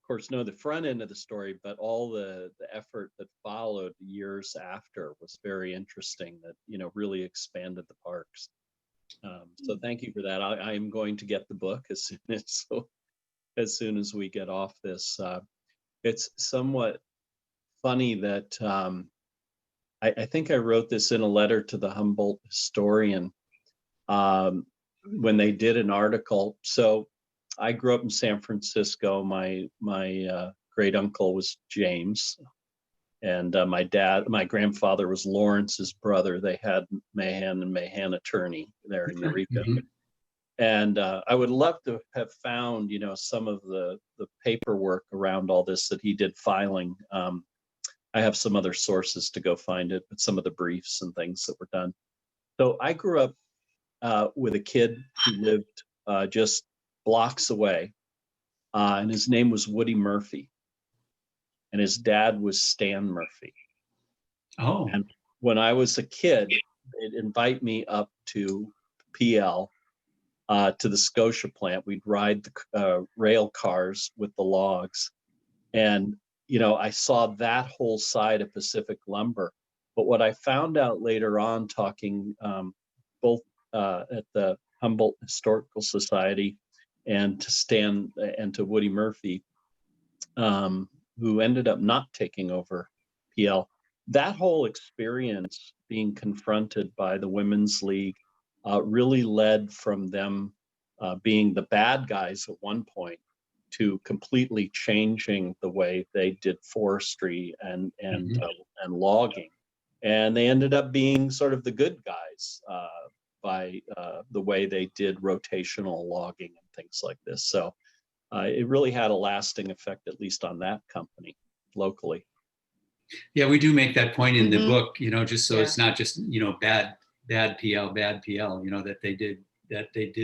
course know the front end of the story, but all the effort that followed years after was very interesting. That, you know, really expanded the parks. So thank you for that. I am going to get the book as soon as we get off this. It's somewhat funny that I think I wrote this in a letter to the Humboldt historian when they did an article. So I grew up in San Francisco. My great uncle was James, and my grandfather was Lawrence's brother. They had Mahan and Mahan attorney there in Eureka. Mm-hmm. And I would love to have found, you know, some of the paperwork around all this that he did filing. I have some other sources to go find it, but some of the briefs and things that were done. So I grew up with a kid who lived just blocks away, and his name was Woody Murphy, and his dad was Stan Murphy. Oh. And when I was a kid, they'd invite me up to PL, to the Scotia plant. We'd ride the rail cars with the logs, and you know, I saw that whole side of Pacific Lumber. But what I found out later on, talking both at the Humboldt Historical Society and to Stan and to Woody Murphy, who ended up not taking over PL, that whole experience being confronted by the Women's League really led from them being the bad guys at one point to completely changing the way they did forestry and logging, and they ended up being sort of the good guys by the way they did rotational logging and things like this. So it really had a lasting effect, at least on that company locally. Yeah, we do make that point in the book, you know, just so Yeah. it's not just, you know, bad PL, you know, that they did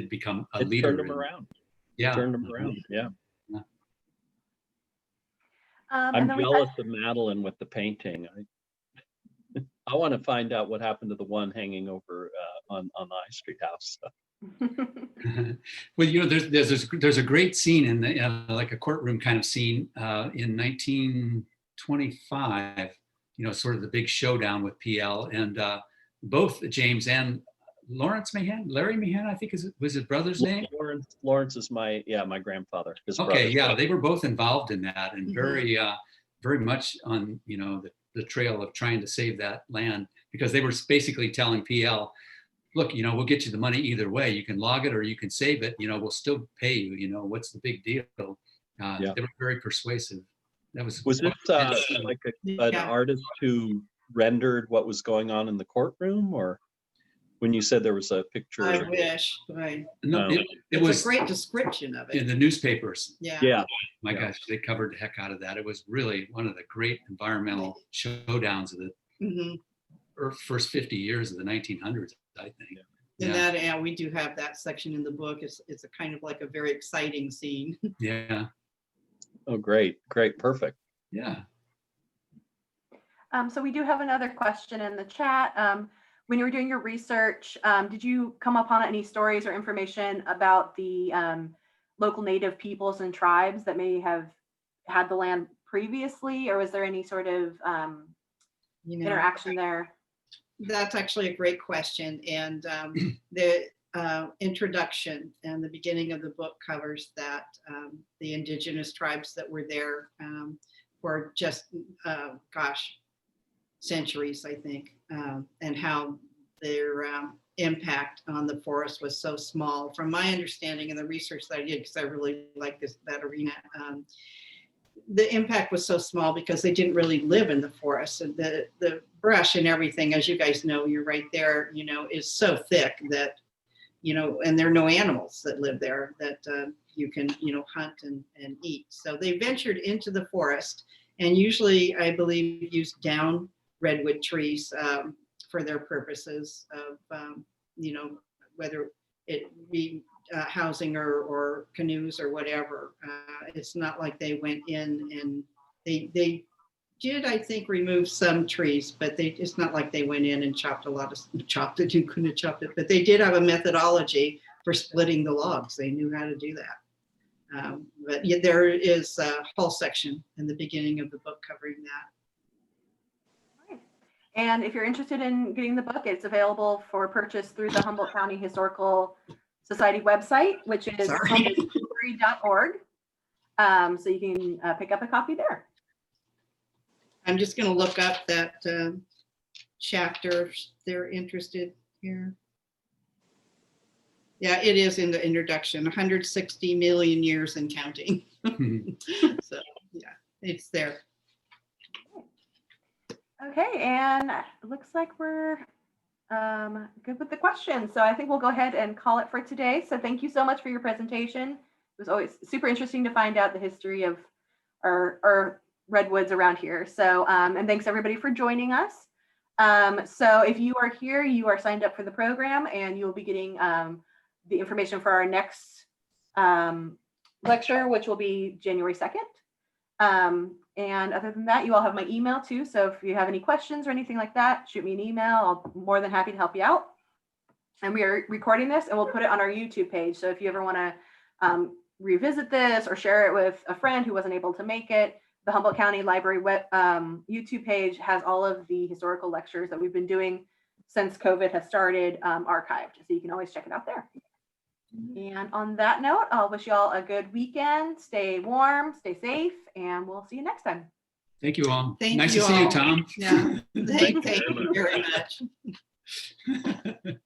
become a leader. Turned them around. Yeah. Turned them around. Yeah. And I'm then jealous of Madeline with the painting. I want to find out what happened to the one hanging over on the High Street house. Well, you know, there's a great scene in the like a courtroom kind of scene in 1925. You know, sort of the big showdown with PL, and both James and Lawrence Mahan, Larry Mahan, I think was his brother's name. Lawrence is my grandfather. His Okay, yeah, brother. they were both involved in that, and very much on, you know, the trail of trying to save that land, because they were basically telling PL, look, we'll get you the money either way. You can log it or you can save it. We'll still pay you. What's the big deal? Yeah. They were very persuasive. That was Was it like an Yeah. artist who rendered what was going on in the courtroom, or when you said there was a picture? I wish, but No, it it's was a great description of in it. the newspapers. Yeah. Yeah. My Yeah. gosh, they covered the heck out of that. It was really one of the great environmental showdowns of the Mhm. first 50 years of the 1900s, I think. And that, yeah, we do have that section in the book. It's a kind of like a very exciting scene. Yeah. Oh, great. Perfect. Yeah. So we do have another question in the chat. When you were doing your research, did you come upon any stories or information about the local native peoples and tribes that may have had the land previously, or was there any sort of interaction there? That's actually a great question. And the introduction and the beginning of the book covers that the indigenous tribes that were there for just, centuries, I think, and how their impact on the forest was so small. From my understanding and the research that I did, because I really like that arena, the impact was so small because they didn't really live in the forest, and the brush and everything, as you guys know, you're right there, is so thick that, and there are no animals that live there that you can, hunt and eat. So they ventured into the forest, and usually, I believe, used down redwood trees for their purposes of, whether it be housing or canoes or whatever. It's not like they went in and they did, I think, remove some trees, but it's not like they went in and chopped it. You couldn't have chopped it, but they did have a methodology for splitting the logs. They knew how to do that. But yeah, there is a whole section in the beginning of the book covering that. And if you're interested in getting the book, it's available for purchase through the Humboldt County Historical Society website, which is humbletthistory.org. So you can pick up a copy there. I'm just going to look up that chapter if they're interested here. Yeah, it is in the introduction, 160 million years and counting. So yeah, it's there. Okay, and it looks like we're good with the questions. So I think we'll go ahead and call it for today. So thank you so much for your presentation. It was always super interesting to find out the history of our redwoods around here. So, and thanks everybody for joining us. So if you are here, you are signed up for the program, and you'll be getting the information for our next lecture, which will be January 2nd. And other than that, you all have my email too. So if you have any questions or anything like that, shoot me an email. I'll be more than happy to help you out. And we are recording this, and we'll put it on our YouTube page. So if you ever want to revisit this or share it with a friend who wasn't able to make it, the Humboldt County Library YouTube page has all of the historical lectures that we've been doing since COVID has started archived. So you can always check it out there. And on that note, I'll wish you all a good weekend. Stay warm, stay safe, and we'll see you next time. Thank you all. Thank nice you to see all. you, Tom. Yeah, thank you very much.